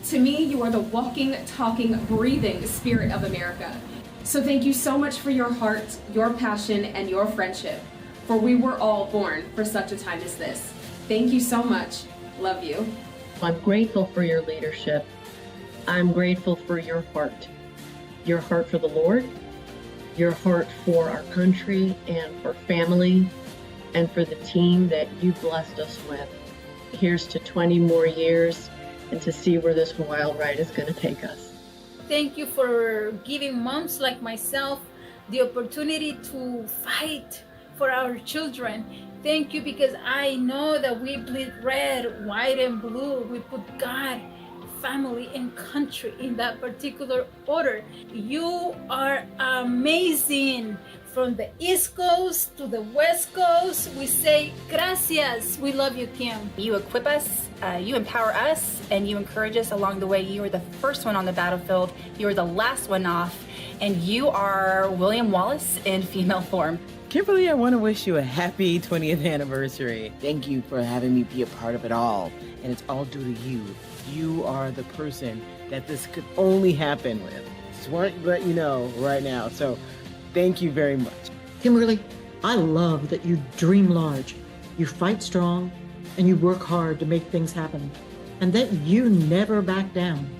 To me, you are the walking, talking, breathing spirit of America. So thank you so much for your heart, your passion, and your friendship. For we were all born for such a time as this. Thank you so much. Love you. I'm grateful for your leadership. I'm grateful for your heart for the Lord, your heart for our country and for family, and for the team that you blessed us with. Here's to 20 more years and to see where this wild ride is going to take us. Thank you for giving moms like myself the opportunity to fight for our children. Thank you, because I know that we bleed red, white, and blue. We put God, family, and country in that particular order. You are amazing. From the East Coast to the West Coast, we say gracias. We love you, Kim. You equip us, you empower us, and you encourage us along the way. You are the first one on the battlefield. You are the last one off, and you are William Wallace in female form. Kimberly, I want to wish you a happy 20th anniversary. Thank you for having me be a part of it all. And it's all due to you. You are the person that this could only happen with. Just want to let you know right now. So thank you very much. Kimberly, I love that you dream large, you fight strong, and you work hard to make things happen, and that you never back down.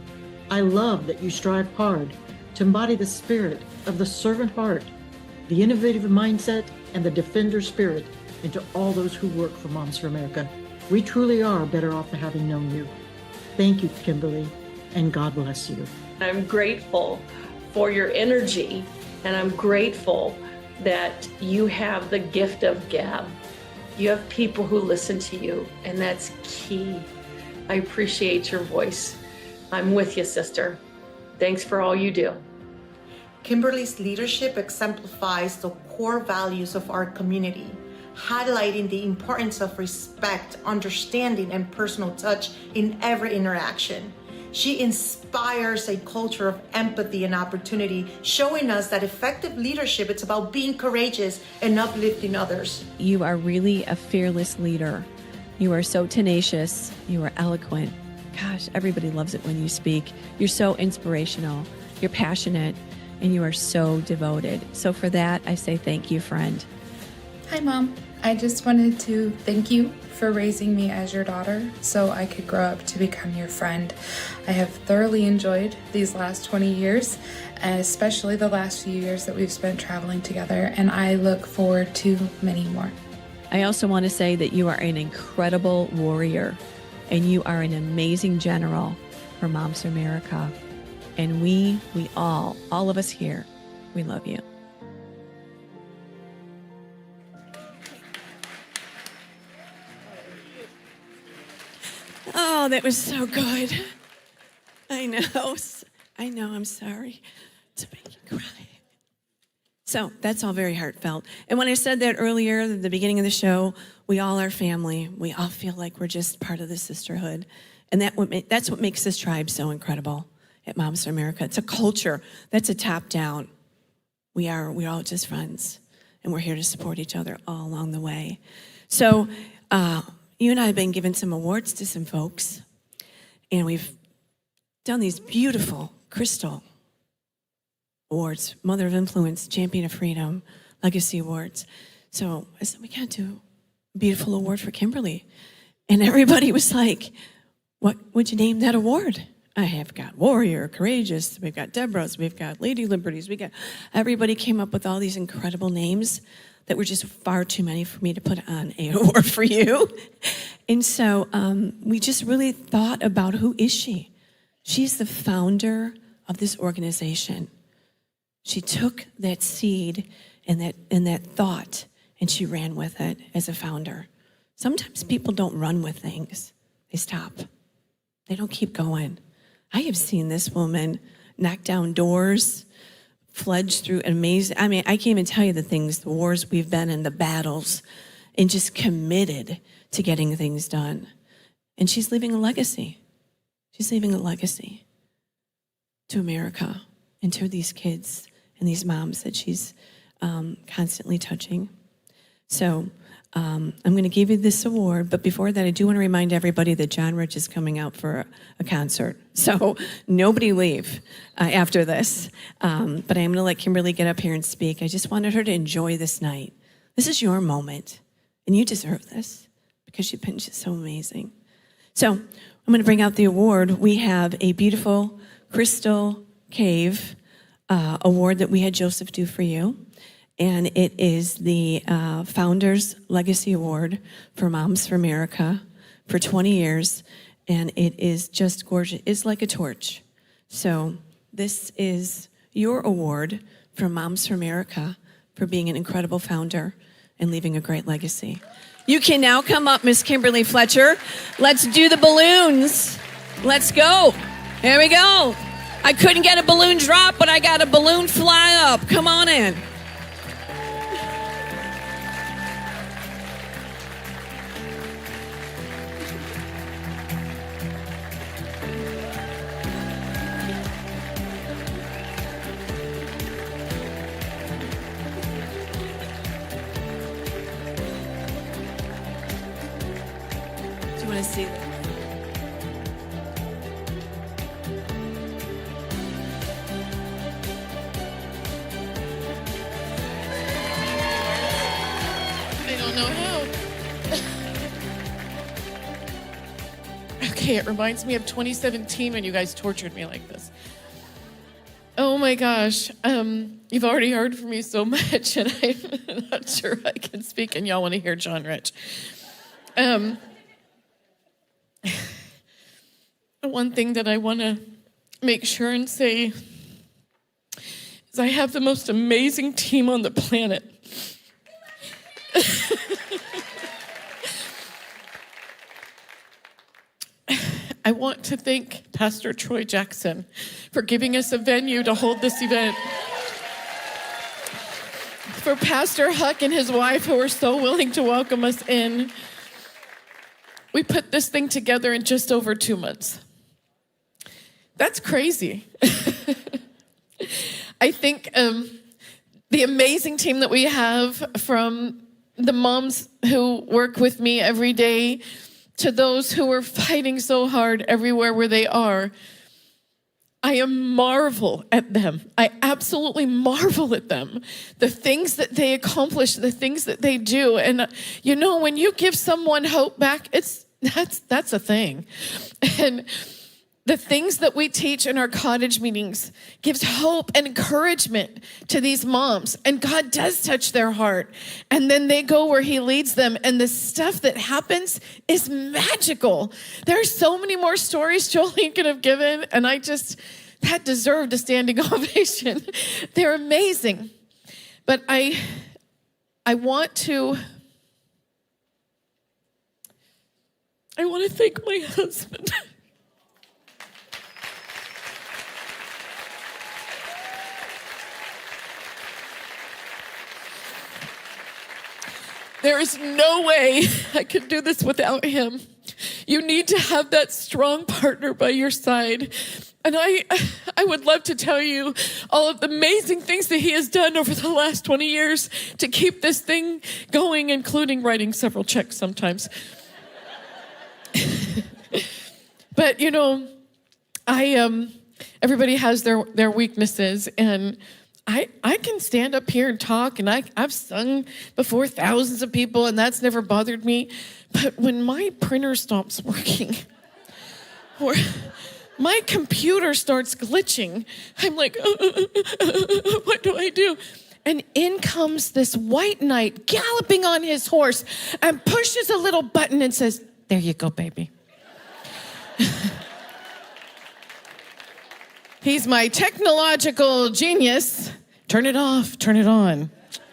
I love that you strive hard to embody the spirit of the servant heart, the innovative mindset, and the defender spirit into all those who work for Moms for America. We truly are better off for having known you. Thank you, Kimberly, and God bless you. I'm grateful for your energy And I'm grateful that you have the gift of gab. You have people who listen to you, and that's key. I appreciate your voice. I'm with you, sister. Thanks for all you do. Kimberly's leadership exemplifies the core values of our community, highlighting the importance of respect, understanding, and personal touch in every interaction. She inspires a culture of empathy and opportunity, showing us that effective leadership is about being courageous and uplifting others. You are really a fearless leader. You are so tenacious. You are eloquent. Gosh, everybody loves it when you speak. You're so inspirational. You're passionate, and you are so devoted. So for that, I say thank you, friend. Hi, Mom. I just wanted to thank you for raising me as your daughter so I could grow up to become your friend. I have thoroughly enjoyed these last 20 years, especially the last few years that we've spent traveling together, and I look forward to many more. I also want to say that you are an incredible warrior, and you are an amazing general for Moms for America. And we all of us here, we love you. Oh, that was so good. I know, I'm sorry to make you cry. So that's all very heartfelt. And when I said that earlier at the beginning of the show, we all are family. We all feel like we're just part of the sisterhood. And that's what makes this tribe so incredible at Moms for America. It's a culture. That's a top down. We're all just friends. And we're here to support each other all along the way. So you and I have been given some awards to some folks. And we've done these beautiful crystal awards, Mother of Influence, Champion of Freedom, Legacy Awards. So I said, we got to do a beautiful award for Kimberly. And everybody was like, what would you name that award? I have got Warrior, Courageous, we've got Deborah's, we've got Lady Liberties, everybody came up with all these incredible names that were just far too many for me to put on an award for you. And so we just really thought about, who is she? She's the founder of this organization. She took that seed and that thought, and she ran with it as a founder. Sometimes people don't run with things. They stop. They don't keep going. I have seen this woman knock down doors, fledge through amazing, I can't even tell you the wars we've been in, the battles, and just committed to getting things done. And she's leaving a legacy. She's leaving a legacy to America and to these kids and these moms that she's constantly touching. So I'm going to give you this award, but before that, I do want to remind everybody that John Rich is coming out for a concert. So nobody leave after this. But I'm going to let Kimberly get up here and speak. I just wanted her to enjoy this night. This is your moment, and you deserve this because you've been just so amazing. So I'm going to bring out the award. We have a beautiful Crystal Cave award that we had Joseph do for you. And it is the Founders Legacy Award for Moms for America for 20 years. And it is just gorgeous. It's like a torch. So this is your award for Moms for America for being an incredible founder and leaving a great legacy. You can now come up, Miss Kimberly Fletcher. Let's do the balloons. Let's go. There we go. I couldn't get a balloon drop, but I got a balloon fly up. Come on in. Do you want to see that? Okay, it reminds me of 2017 when you guys tortured me like this. Oh my gosh, you've already heard from me so much, and I'm not sure I can speak, and y'all want to hear John Rich. One thing that I want to make sure and say is I have the most amazing team on the planet. I want to thank Pastor Troy Jackson for giving us a venue to hold this event. For Pastor Huck and his wife who are so willing to welcome us in. We put this thing together in just over 2 months. That's crazy. I think the amazing team that we have, from the moms who work with me every day to those who are fighting so hard everywhere where they are, I marvel at them. I absolutely marvel at them. The things that they accomplish, the things that they do. And you know, when you give someone hope back, that's a thing. And the things that we teach in our cottage meetings gives hope and encouragement to these moms. And God does touch their heart. And then they go where he leads them. And the stuff that happens is magical. There are so many more stories Julene could have given. And that deserved a standing ovation. They're amazing. But I want to thank my husband. There is no way I could do this without him. You need to have that strong partner by your side. And I would love to tell you all of the amazing things that he has done over the last 20 years to keep this thing going, including writing several checks sometimes. But you know, everybody has their weaknesses, and I can stand up here and talk, and I've sung before thousands of people, and that's never bothered me. But when my printer stops working, or my computer starts glitching, I'm like, what do I do? And in comes this white knight galloping on his horse and pushes a little button and says, "There you go, baby." He's my technological genius. Turn it off, turn it on.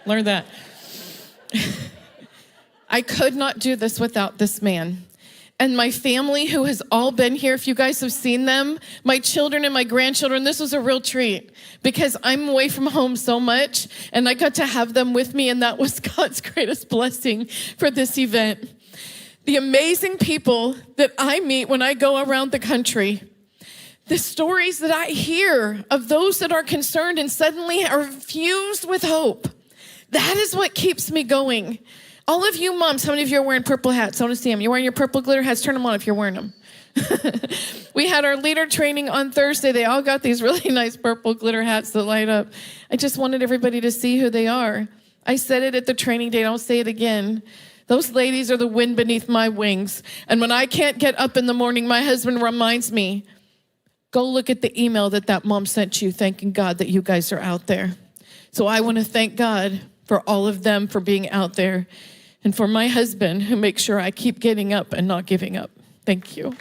Learn that. I could not do this without this man. And my family, who has all been here, if you guys have seen them, my children and my grandchildren, this was a real treat because I'm away from home so much, and I got to have them with me, and that was God's greatest blessing for this event. The amazing people that I meet when I go around the country, the stories that I hear of those that are concerned and suddenly are infused with hope, that is what keeps me going. All of you moms, how many of you are wearing purple hats? I want to see them. You're wearing your purple glitter hats? Turn them on if you're wearing them. We had our leader training on Thursday. They all got these really nice purple glitter hats that light up. I just wanted everybody to see who they are. I said it at the training day. I'll say it again. Those ladies are the wind beneath my wings. And when I can't get up in the morning, my husband reminds me, go look at the email that mom sent you, thanking God that you guys are out there. So I want to thank God for all of them for being out there, and for my husband who makes sure I keep getting up and not giving up. Thank you.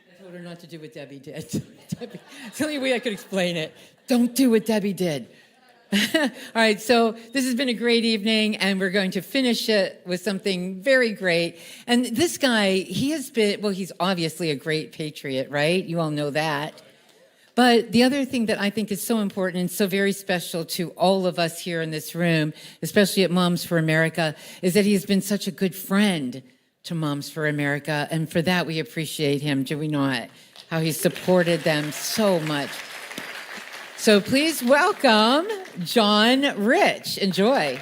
I told her not to do what Debbie did. It's the only way I could explain it. Don't do what Debbie did. All right, so this has been a great evening, and we're going to finish it with something very great. And this guy, he's obviously a great patriot, right? You all know that. But the other thing that I think is so important and so very special to all of us here in this room, especially at Moms for America, is that he's been such a good friend to Moms for America. And for that, we appreciate him, do we not? How he supported them so much. So please welcome John Rich. Enjoy.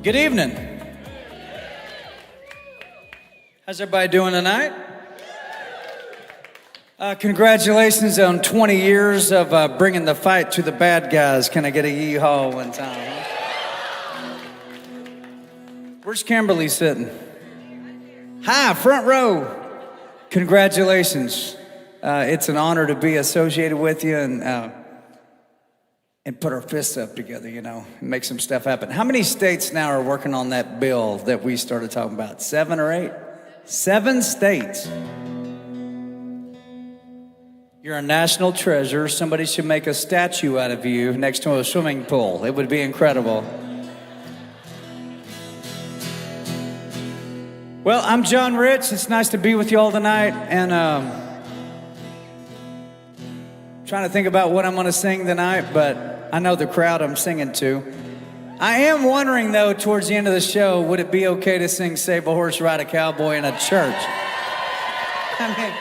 Good evening. How's everybody doing tonight? Congratulations on 20 years of bringing the fight to the bad guys. Can I get a yee-haw one time? Huh? Where's Kimberly sitting? Hi, front row. Congratulations. It's an honor to be associated with you and put our fists up together, you know, and make some stuff happen. How many states now are working on that bill that we started talking about? 7 or 8? 7 states. You're a national treasure. Somebody should make a statue out of you next to a swimming pool. It would be incredible. Well, I'm John Rich. It's nice to be with you all tonight. And trying to think about what I'm going to sing tonight, but I know the crowd I'm singing to. I am wondering, though, towards the end of the show, would it be okay to sing Save a Horse, Ride a Cowboy in a church? I mean,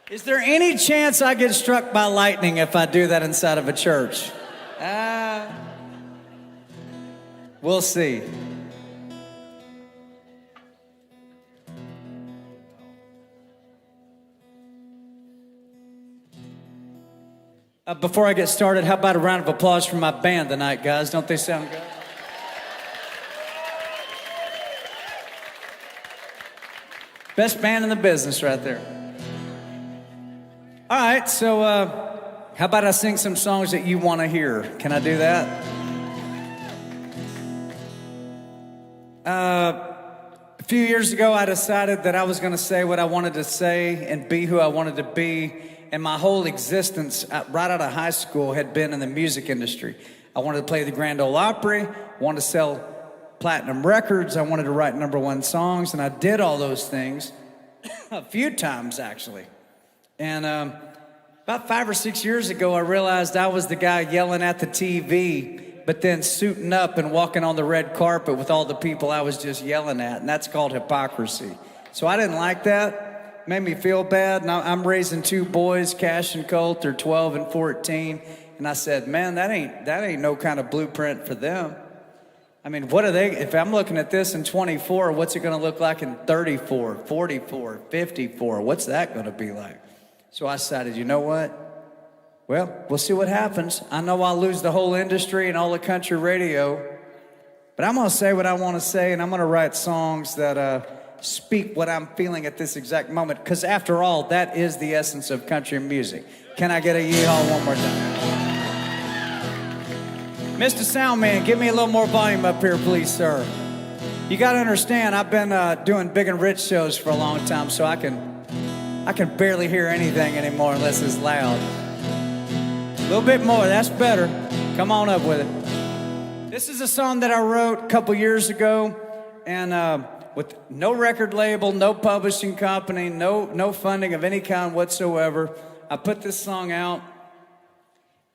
is there any chance I get struck by lightning if I do that inside of a church? We'll see. Before I get started, how about a round of applause for my band tonight, guys? Don't they sound good? Best band in the business right there. All right, so how about I sing some songs that you want to hear? Can I do that? A few years ago, I decided that I was going to say what I wanted to say and be who I wanted to be. And my whole existence, right out of high school, had been in the music industry. I wanted to play the Grand Ole Opry, wanted to sell platinum records, I wanted to write #1 songs, and I did all those things a few times, actually. And about 5 or 6 years ago, I realized I was the guy yelling at the TV, but then suiting up and walking on the red carpet with all the people I was just yelling at, and that's called hypocrisy. So I didn't like that. Made me feel bad. Now I'm raising 2 boys, Cash and Colt. They're 12 and 14. And I said, man, that ain't no kind of blueprint for them. I mean, what are they? If I'm looking at this in 24, what's it going to look like in 34, 44, 54? What's that going to be like? So I decided, you know what? Well, we'll see what happens. I know I'll lose the whole industry and all the country radio, but I'm going to say what I want to say, and I'm going to write songs that speak what I'm feeling at this exact moment, because after all, that is the essence of country music. Can I get a yee-haw one more time? Mr. Soundman, give me a little more volume up here, please, sir. You got to understand, I've been doing Big and Rich shows for a long time, so I can barely hear anything anymore unless it's loud. A little bit more, that's better. Come on up with it. This is a song that I wrote a couple years ago, and with no record label, no publishing company, no funding of any kind whatsoever. I put this song out,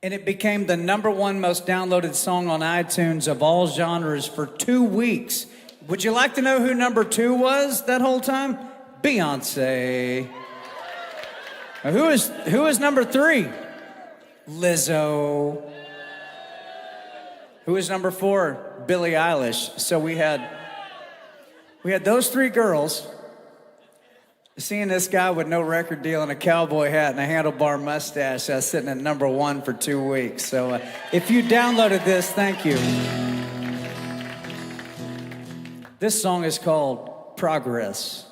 and it became the #1 most downloaded song on iTunes of all genres for 2 weeks. Would you like to know who #2 was that whole time? Beyonce. Now, who is #3? Lizzo. Who is #4? Billie Eilish. So we had those 3 girls seeing this guy with no record deal and a cowboy hat and a handlebar mustache sitting at #1 for 2 weeks. So if you downloaded this, thank you. This song is called Progress.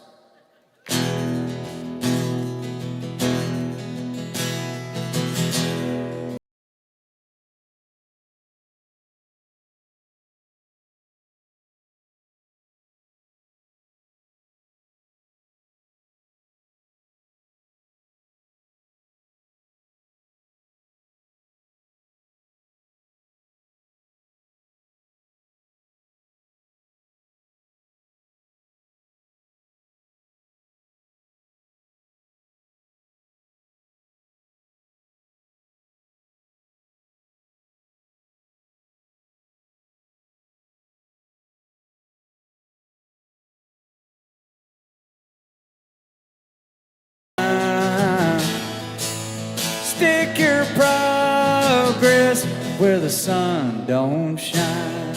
Stick your progress where the sun don't shine.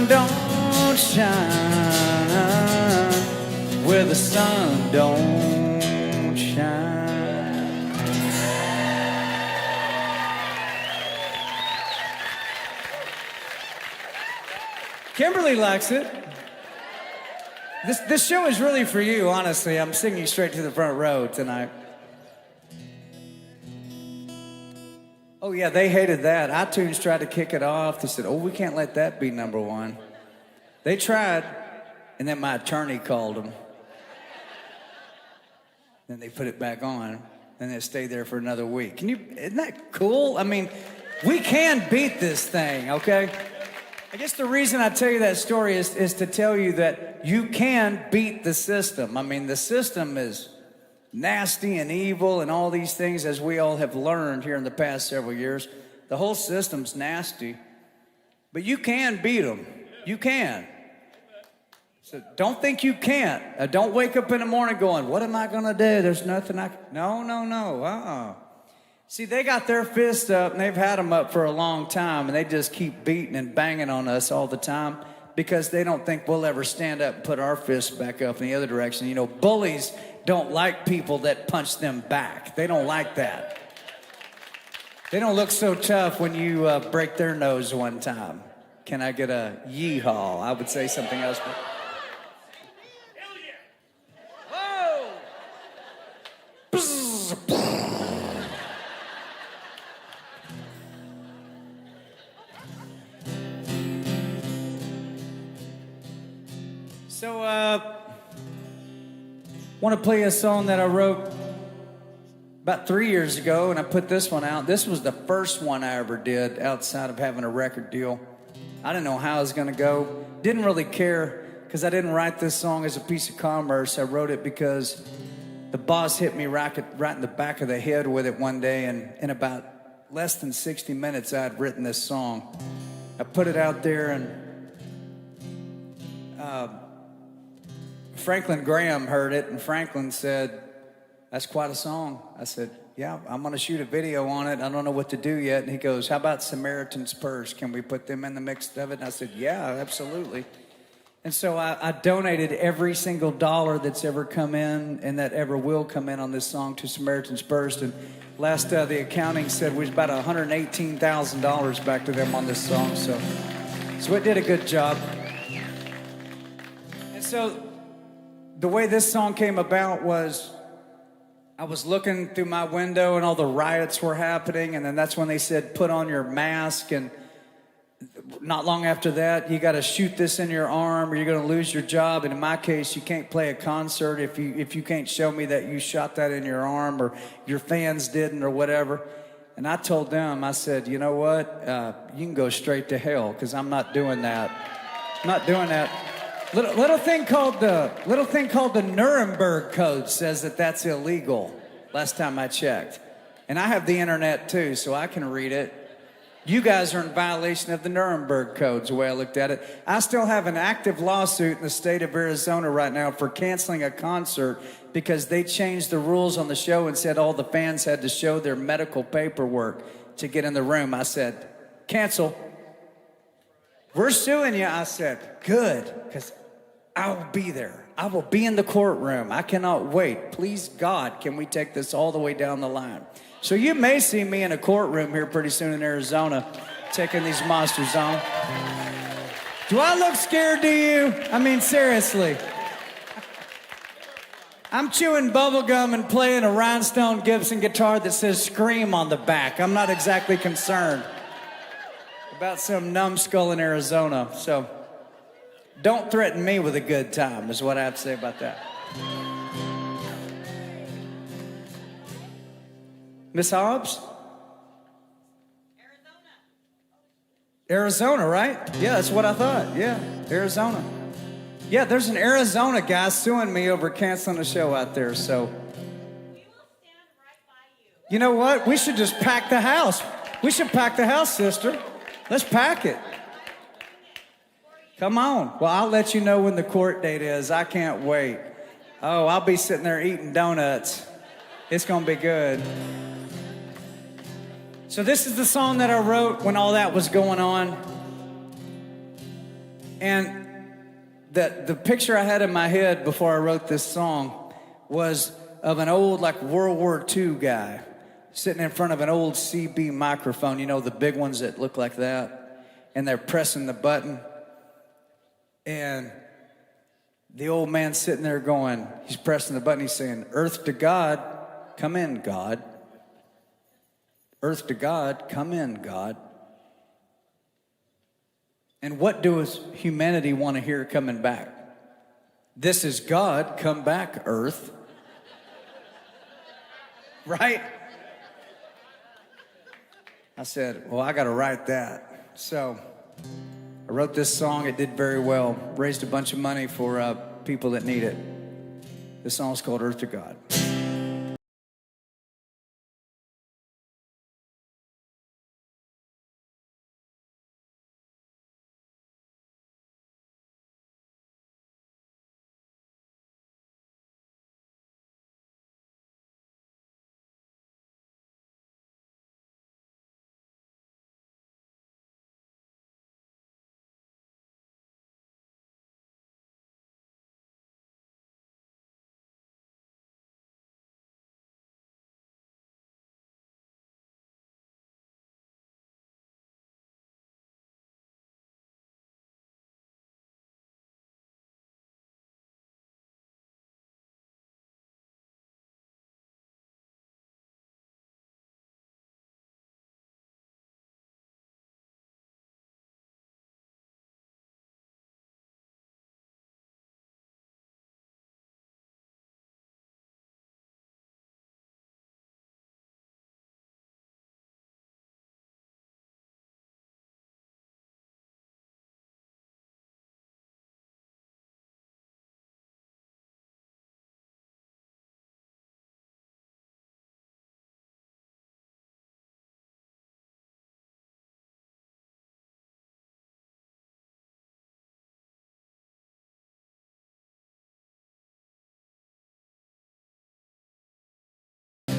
don't shine, where the sun don't shine. Kimberly likes it. This show is really for you, honestly. I'm singing straight to the front row tonight. Oh, yeah, they hated that. iTunes tried to kick it off. They said, oh, we can't let that be number one. They tried, and then my attorney called them. Then they put it back on, and it stayed there for another week. Isn't that cool? I mean, we can beat this thing, okay? I guess the reason I tell you that story is to tell you that you can beat the system. I mean, the system is nasty and evil and all these things, as we all have learned here in the past several years. The whole system's nasty, but you can beat them. You can. So don't think you can't. Don't wake up in the morning going, what am I going to do? There's nothing I can... No. See, they got their fists up, and they've had them up for a long time, and they just keep beating and banging on us all the time because they don't think we'll ever stand up and put our fists back up in the other direction. You know, bullies don't like people that punch them back. They don't like that. They don't look so tough when you break their nose one time. Can I get a yeehaw? I would say something else, but... So, want to play a song that I wrote about 3 years ago, and I put this one out. This was the first one I ever did outside of having a record deal. I didn't know how it was going to go. Didn't really care, because I didn't write this song as a piece of commerce. I wrote it because the boss hit me right in the back of the head with it one day, and in about less than 60 minutes, I had written this song. I put it out there, and Franklin Graham heard it, and Franklin said, that's quite a song. I said, yeah, I'm going to shoot a video on it. I don't know what to do yet. And he goes, how about Samaritan's Purse? Can we put them in the mix of it? And I said, yeah, absolutely. And so I donated every single dollar that's ever come in and that ever will come in on this song to Samaritan's Purse. And last the accounting said we was about $118,000 back to them on this song. So it did a good job. And so the way this song came about was I was looking through my window and all the riots were happening, and then that's when they said, put on your mask, and not long after that, you got to shoot this in your arm or you're going to lose your job. And in my case, you can't play a concert if you can't show me that you shot that in your arm or your fans didn't or whatever. And I told them, I said, you know what? You can go straight to hell, because I'm not doing that. I'm not doing that. Little thing called the Nuremberg Code says that that's illegal. Last time I checked, and I have the internet too, so I can read it. You guys are in violation of the Nuremberg Codes, the way I looked at it. I still have an active lawsuit in the state of Arizona right now for canceling a concert because they changed the rules on the show and said all the fans had to show their medical paperwork to get in the room. I said, cancel. We're suing you. I said, good, because I will be there. I will be in the courtroom. I cannot wait. Please, God, can we take this all the way down the line? So you may see me in a courtroom here pretty soon in Arizona, taking these monsters on. Do I look scared to you? I mean, seriously. I'm chewing bubble gum and playing a rhinestone Gibson guitar that says Scream on the back. I'm not exactly concerned about some numbskull in Arizona. So don't threaten me with a good time, is what I have to say about that. Miss Hobbs? Arizona, right? Yeah, that's what I thought. Yeah, Arizona. Yeah, there's an Arizona guy suing me over canceling a show out there, so. You know what? We should just pack the house. We should pack the house, sister. Let's pack it. Come on. Well, I'll let you know when the court date is. I can't wait. Oh, I'll be sitting there eating donuts. It's going to be good. So this is the song that I wrote when all that was going on. And the picture I had in my head before I wrote this song was of an old, like, World War II guy sitting in front of an old CB microphone, you know, the big ones that look like that, and they're pressing the button. And the old man sitting there going, he's pressing the button, he's saying, "Earth to God, come in, God. Earth to God, come in, God." And what does humanity want to hear coming back? "This is God, come back, Earth." Right? I said, well, I got to write that. So I wrote this song. It did very well. Raised a bunch of money for people that need it. The song's called Earth to God.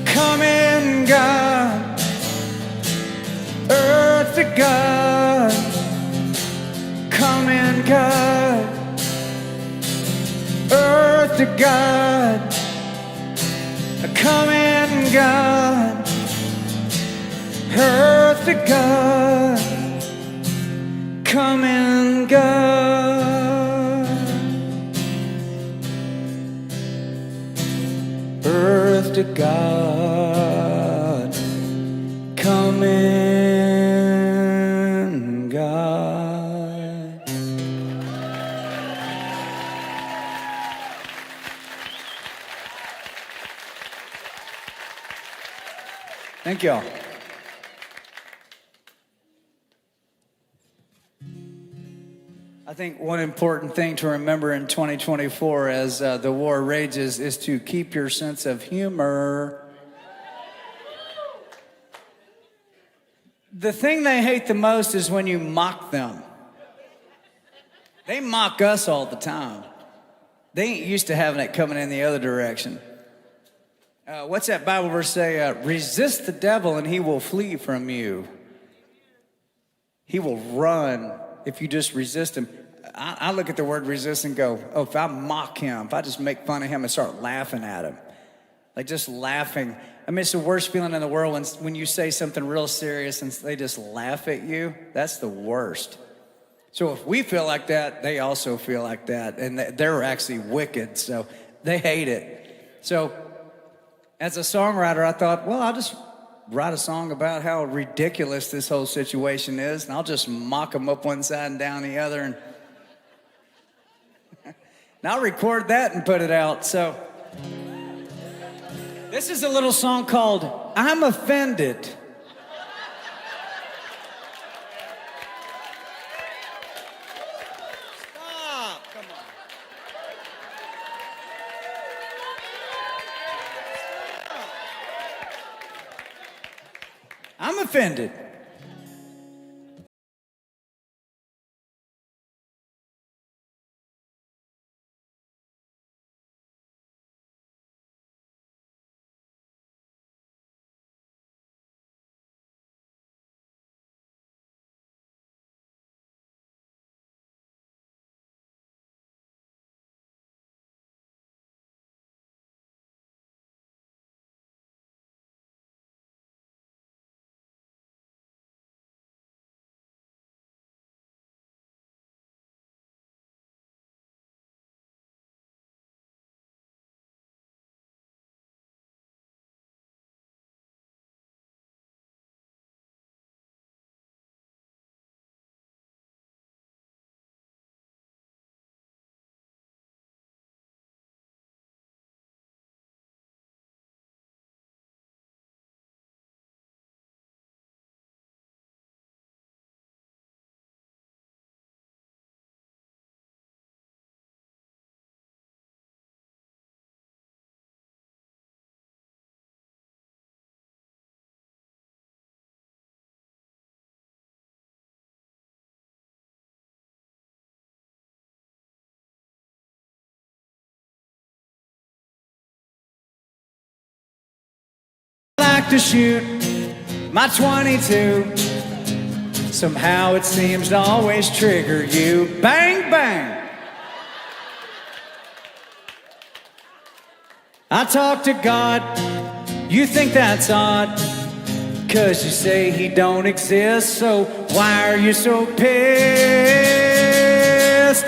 Come in, God, Earth to God. Come in, God, Earth to God. Come in, God, Earth to God. Come in, God, Earth to God. Come in, God. Thank y'all. I think one important thing to remember in 2024 as the war rages is to keep your sense of humor. The thing they hate the most is when you mock them. They mock us all the time. They ain't used to having it coming in the other direction. What's that Bible verse say? Resist the devil and he will flee from you. He will run if you just resist him. I look at the word resist and go, oh, if I mock him, if I just make fun of him and start laughing at him, like just laughing. I mean, it's the worst feeling in the world when you say something real serious and they just laugh at you. That's the worst. So if we feel like that, they also feel like that. And they're actually wicked, so they hate it. So as a songwriter, I thought, well, I'll just write a song about how ridiculous this whole situation is, and I'll just mock them up one side and down the other. And I'll record that and put it out. So this is a little song called I'm Offended. Stop, come on. I'm offended. to shoot my 22. Somehow it seems to always trigger you. Bang, bang. I talk to God, you think that's odd, 'cause you say he don't exist, so why are you so pissed?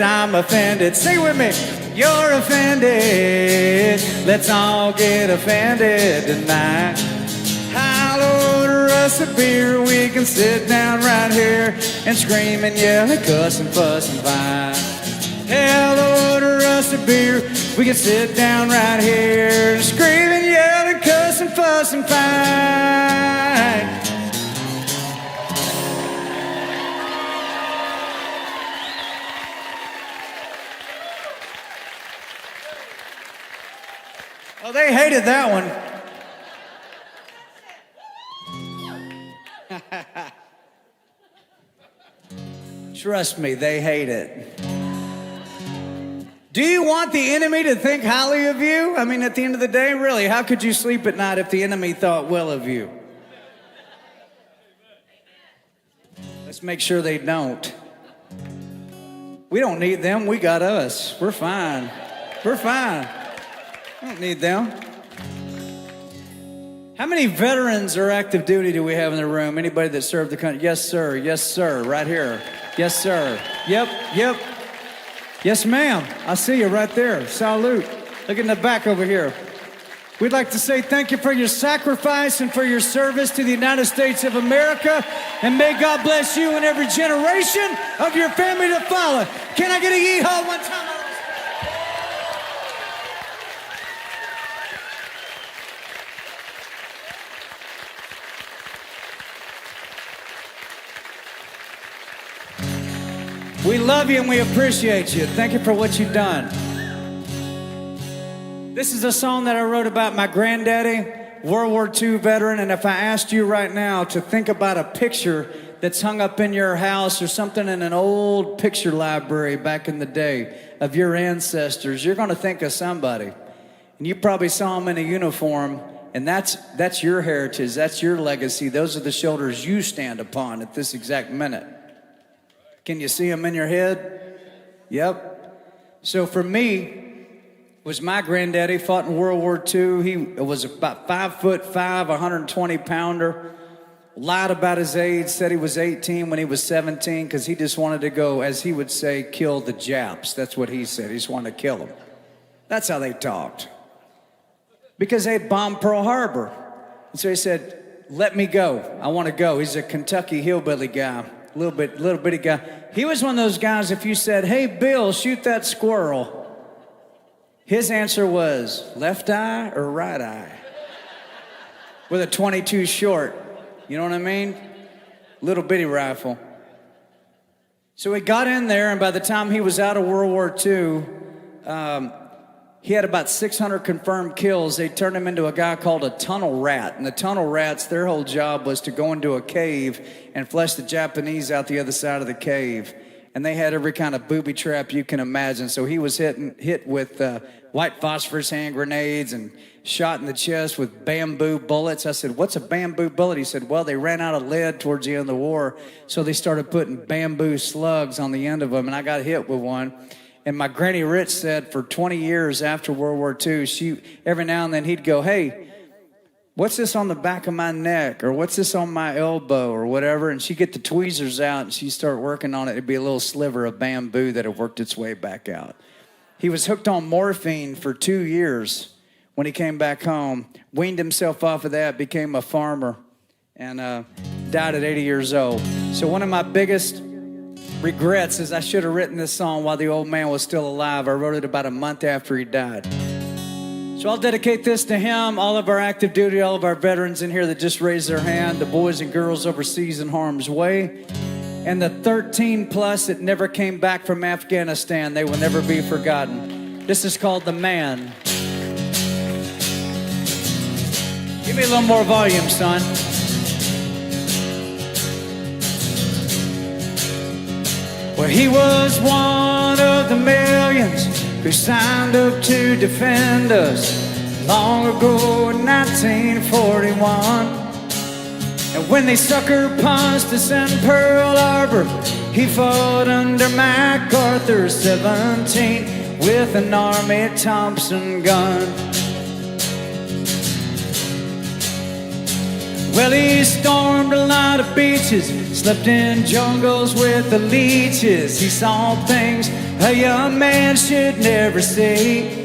I'm offended. Say with me, you're offended. Let's all get offended tonight. I'll order us a beer, we can sit down right here and scream and yell and cuss and fuss and fight. Hell, order us a beer, we can sit down right here and scream and yell and cuss and fuss and fight. Oh, they hated that one. Trust me, they hate it. Do you want the enemy to think highly of you? I mean, at the end of the day, really, how could you sleep at night if the enemy thought well of you? Let's make sure they don't. We don't need them, we got us. We're fine. We're fine. We don't need them. How many veterans or active duty do we have in the room? Anybody that served the country? Yes, sir. Yes, sir. Right here. Yes, sir. Yep, yep. Yes, ma'am. I see you right there. Salute. Look in the back over here. We'd like to say thank you for your sacrifice and for your service to the United States of America. And may God bless you and every generation of your family to follow. Can I get a yeehaw one time? We love you and we appreciate you. Thank you for what you've done. This is a song that I wrote about my granddaddy, World War II veteran. And if I asked you right now to think about a picture that's hung up in your house or something in an old picture library back in the day of your ancestors, you're going to think of somebody. And you probably saw them in a uniform, and that's your heritage. That's your legacy. Those are the shoulders you stand upon at this exact minute. Can you see them in your head? Yep. So for me, it was my granddaddy, fought in World War II. He was about 5'5", 120 pounder. Lied about his age, said he was 18 when he was 17 because he just wanted to go, as he would say, kill the Japs. That's what he said. He just wanted to kill them. That's how they talked. Because they had bombed Pearl Harbor. And so he said, let me go. I want to go. He's a Kentucky hillbilly guy. Little bitty guy. He was one of those guys, if you said, hey, Bill, shoot that squirrel, his answer was left eye or right eye? With a 22 short. You know what I mean? Little bitty rifle. So he got in there, and by the time he was out of World War II, he had about 600 confirmed kills. They turned him into a guy called a tunnel rat. And the tunnel rats, their whole job was to go into a cave and flush the Japanese out the other side of the cave. And they had every kind of booby trap you can imagine. So he was hit with white phosphorus hand grenades and shot in the chest with bamboo bullets. I said, what's a bamboo bullet? He said, well, they ran out of lead towards the end of the war. So they started putting bamboo slugs on the end of them. And I got hit with one. And my Granny Rich said for 20 years after World War II, every now and then he'd go, hey, what's this on the back of my neck? Or what's this on my elbow? Or whatever. And she'd get the tweezers out and she'd start working on it. It'd be a little sliver of bamboo that had worked its way back out. He was hooked on morphine for 2 years when he came back home. Weaned himself off of that, became a farmer, and died at 80 years old. So one of my biggest regrets is I should have written this song while the old man was still alive. I wrote it about a month after he died. So I'll dedicate this to him, all of our active duty, all of our veterans in here that just raised their hand, the boys and girls overseas in harm's way, and the 13 plus that never came back from Afghanistan. They will never be forgotten. This is called The Man. Give me a little more volume, son. Well, he was one of the millions who signed up to defend us. long ago in 1941. And when they sucker punched us in Pearl Harbor, he fought under MacArthur 17 with an Army Thompson gun. Well, he stormed a lot of beaches, slept in jungles with the leeches. He saw things a young man should never see.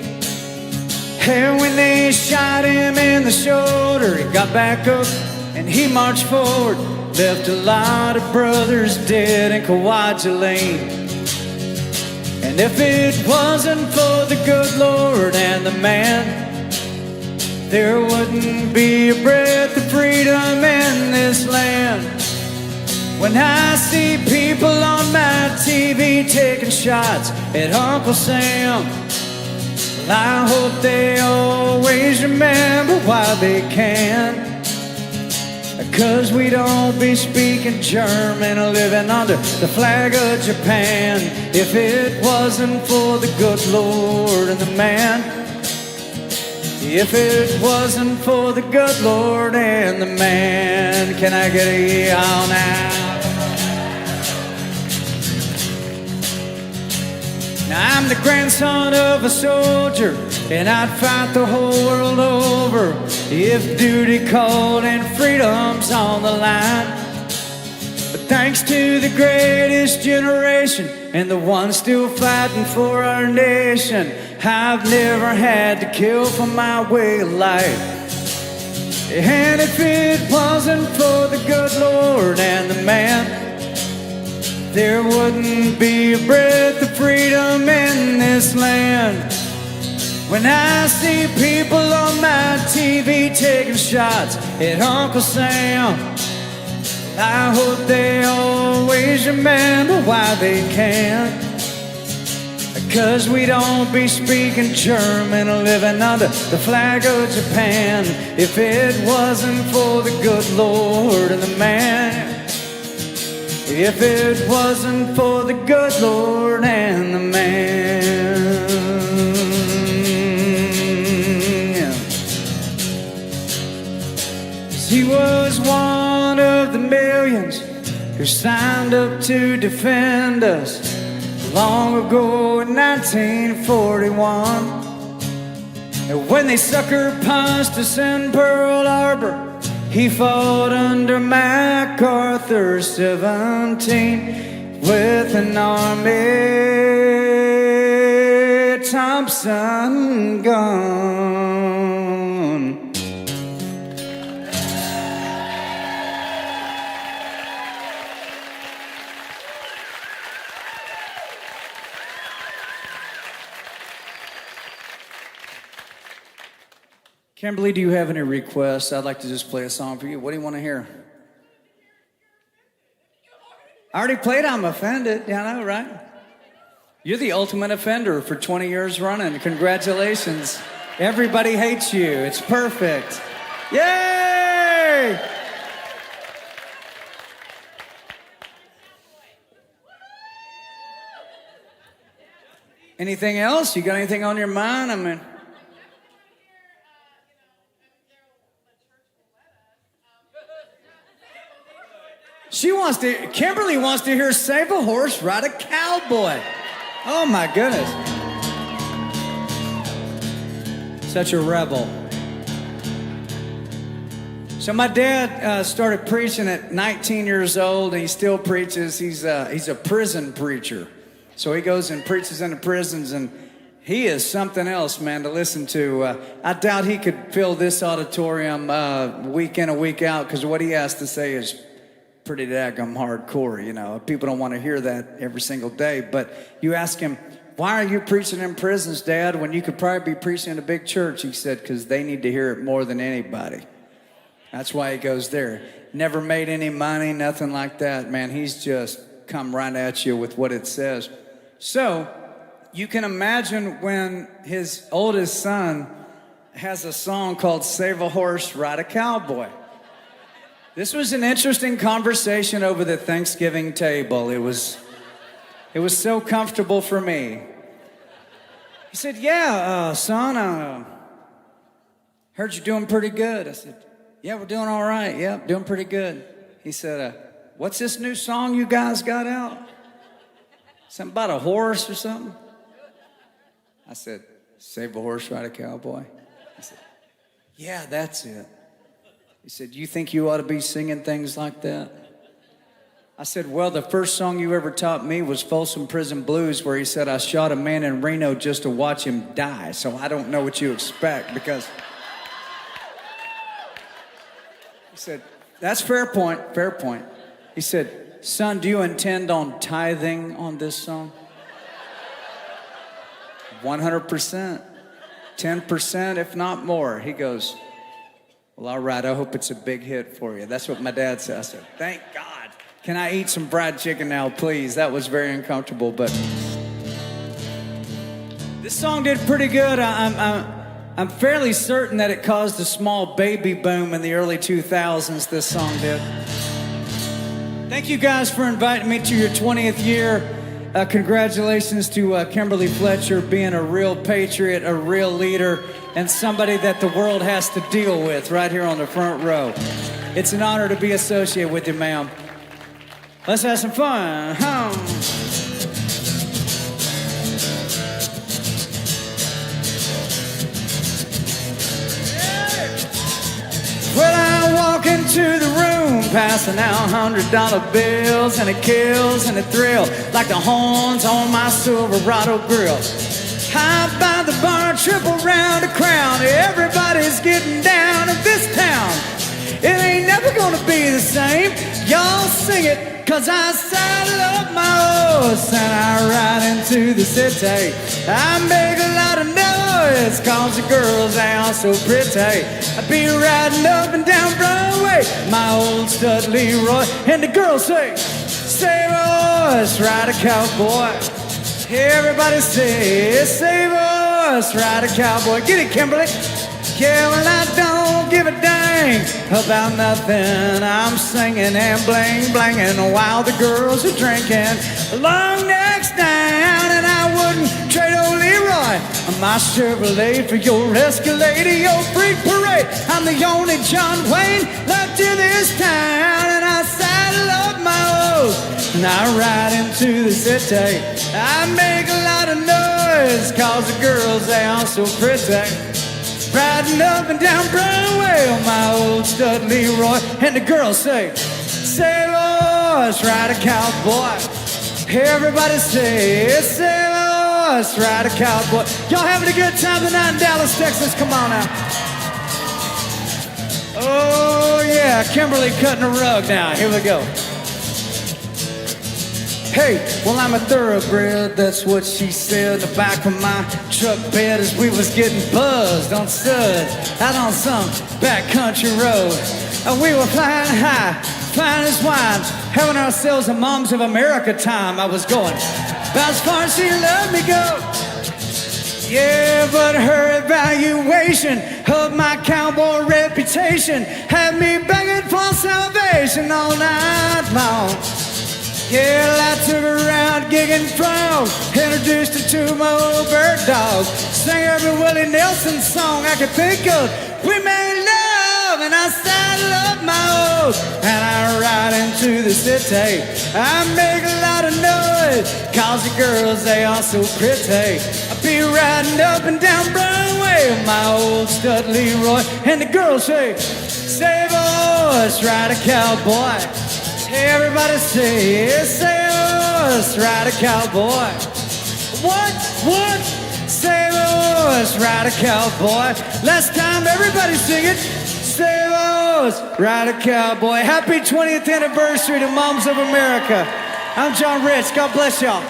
And when they shot him in the shoulder, he got back up and he marched forward, left a lot of brothers dead in Kwajalein. And if it wasn't for the good Lord and the man, there wouldn't be a breath of freedom in this land. When I see people on my TV taking shots at Uncle Sam, well, I hope they always remember why they can. 'Cause we don't be speaking German or living under the flag of Japan. If it wasn't for the good Lord and the man, if it wasn't for the good Lord and the man, can I get a yell now? Now I'm the grandson of a soldier, and I'd fight the whole world over if duty called and freedom's on the line. But thanks to the greatest generation and the ones still fighting for our nation, I've never had to kill for my way of life. And if it wasn't for the good Lord and the man, there wouldn't be a breath of freedom in this land. When I see people on my TV taking shots at Uncle Sam, I hope they always remember why they can't. 'Cause we don't be speaking German or living under the flag of Japan. If it wasn't for the good Lord and the man, if it wasn't for the good Lord and the man. He was one of the millions who signed up to defend us long ago in 1941. And when they sucker punched us in Pearl Harbor, he fought under MacArthur 17 with an Army Thompson gun. Kimberly, do you have any requests? I'd like to just play a song for you. What do you want to hear? I already played I'm Offended. Yeah, I know, right? You're the ultimate offender for 20 years running. Congratulations. Everybody hates you. It's perfect. Yay! Anything else? You got anything on your mind? I mean... Kimberly wants to hear Save a Horse, Ride a Cowboy. Oh my goodness. Such a rebel. So my dad started preaching at 19 years old, and he still preaches. He's a prison preacher. So he goes and preaches in the prisons, and he is something else, man, to listen to. I doubt he could fill this auditorium week in and week out, because what he has to say is pretty daggum hardcore, you know. People don't want to hear that every single day. But you ask him, why are you preaching in prisons, Dad, when you could probably be preaching in a big church? He said, because they need to hear it more than anybody. That's why he goes there. Never made any money, nothing like that, man. He's just come right at you with what it says. So you can imagine when his oldest son has a song called Save a Horse, Ride a Cowboy. This was an interesting conversation over the Thanksgiving table. It was so comfortable for me. He said, yeah, son, heard you're doing pretty good. I said, yeah, we're doing all right. Yep, doing pretty good. He said, what's this new song you guys got out? Something about a horse or something? I said, Save a Horse, Ride a Cowboy. He said, yeah, that's it. He said, you think you ought to be singing things like that? I said, well, the first song you ever taught me was Folsom Prison Blues, where he said, I shot a man in Reno just to watch him die, so I don't know what you expect, because... He said, that's fair point, fair point. He said, son, do you intend on tithing on this song? 100%, 10%, if not more. He goes, well, all right, I hope it's a big hit for you. That's what my dad said. I said, thank God. Can I eat some fried chicken now, please? That was very uncomfortable, but this song did pretty good. I'm fairly certain that it caused a small baby boom in the early 2000s, this song did. Thank you guys for inviting me to your 20th year. Congratulations to Kimberly Fletcher being a real patriot, a real leader, and somebody that the world has to deal with right here on the front row. It's an honor to be associated with you, ma'am. Let's have some fun. Well, I walk into the room, passing out $100 bills, and it kills and it thrills like the horns on my Silverado grill. High by the bar, triple round a crown. Everybody's getting down in this town. It ain't never gonna be the same. Y'all sing it. 'Cause I saddle up my horse and I ride into the city. I make a lot of noise 'cause the girls, they are so pretty. I be riding up and down Broadway, my old stud Leroy, and the girls say, save a horse, ride a cowboy. Everybody say, save a horse, ride a cowboy. Get it, Kimberly. Yeah, well, I don't give a dang about nothing. I'm singing and bling-blinging while the girls are drinking. Long necks down, and I wouldn't trade old Leroy, my Chevrolet, for your Escalade, your freak parade. I'm the only John Wayne left in this town, and I saddle up my horse and I ride into the city. I make a lot of noise 'cause the girls, they are so pretty. Riding up and down Broadway on my old stud Leroy, and the girls say, save a horse, ride a cowboy. Everybody say, save a horse, ride a cowboy. Y'all having a good time tonight in Dallas, Texas? Come on out. Oh yeah, Kimberly cutting a rug now. Here we go. Hey, well, I'm a thoroughbred, that's what she said. The back of my truck bed as we was getting buzzed on suds out on some backcountry road. We were flying high, fine as wine, having ourselves a Moms of America time. I was going about as far as she let me go. Yeah, but her evaluation of my cowboy reputation had me begging for salvation all night long. Yeah, I took her around gigging frog, introduced her to my old bird dog, sang every Willie Nelson song I could think of. We made love and I saddle up my horse and I ride into the city. I make a lot of noise 'cause the girls, they are so pretty. I be riding up and down Broadway with my old stud Leroy, and the girls say, save a horse, ride a cowboy. Everybody say, save a horse, ride a cowboy. What? Save a horse, ride a cowboy. Last time, everybody sing it. Save a horse, ride a cowboy. Happy 20th anniversary to Moms of America. I'm John Rich. God bless y'all.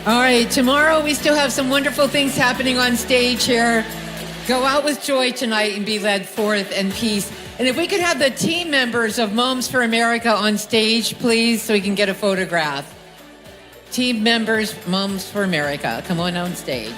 All right, tomorrow we still have some wonderful things happening on stage here. Go out with joy tonight and be led forth in peace. And if we could have the team members of Moms for America on stage, please, so we can get a photograph. Team members, Moms for America, come on stage.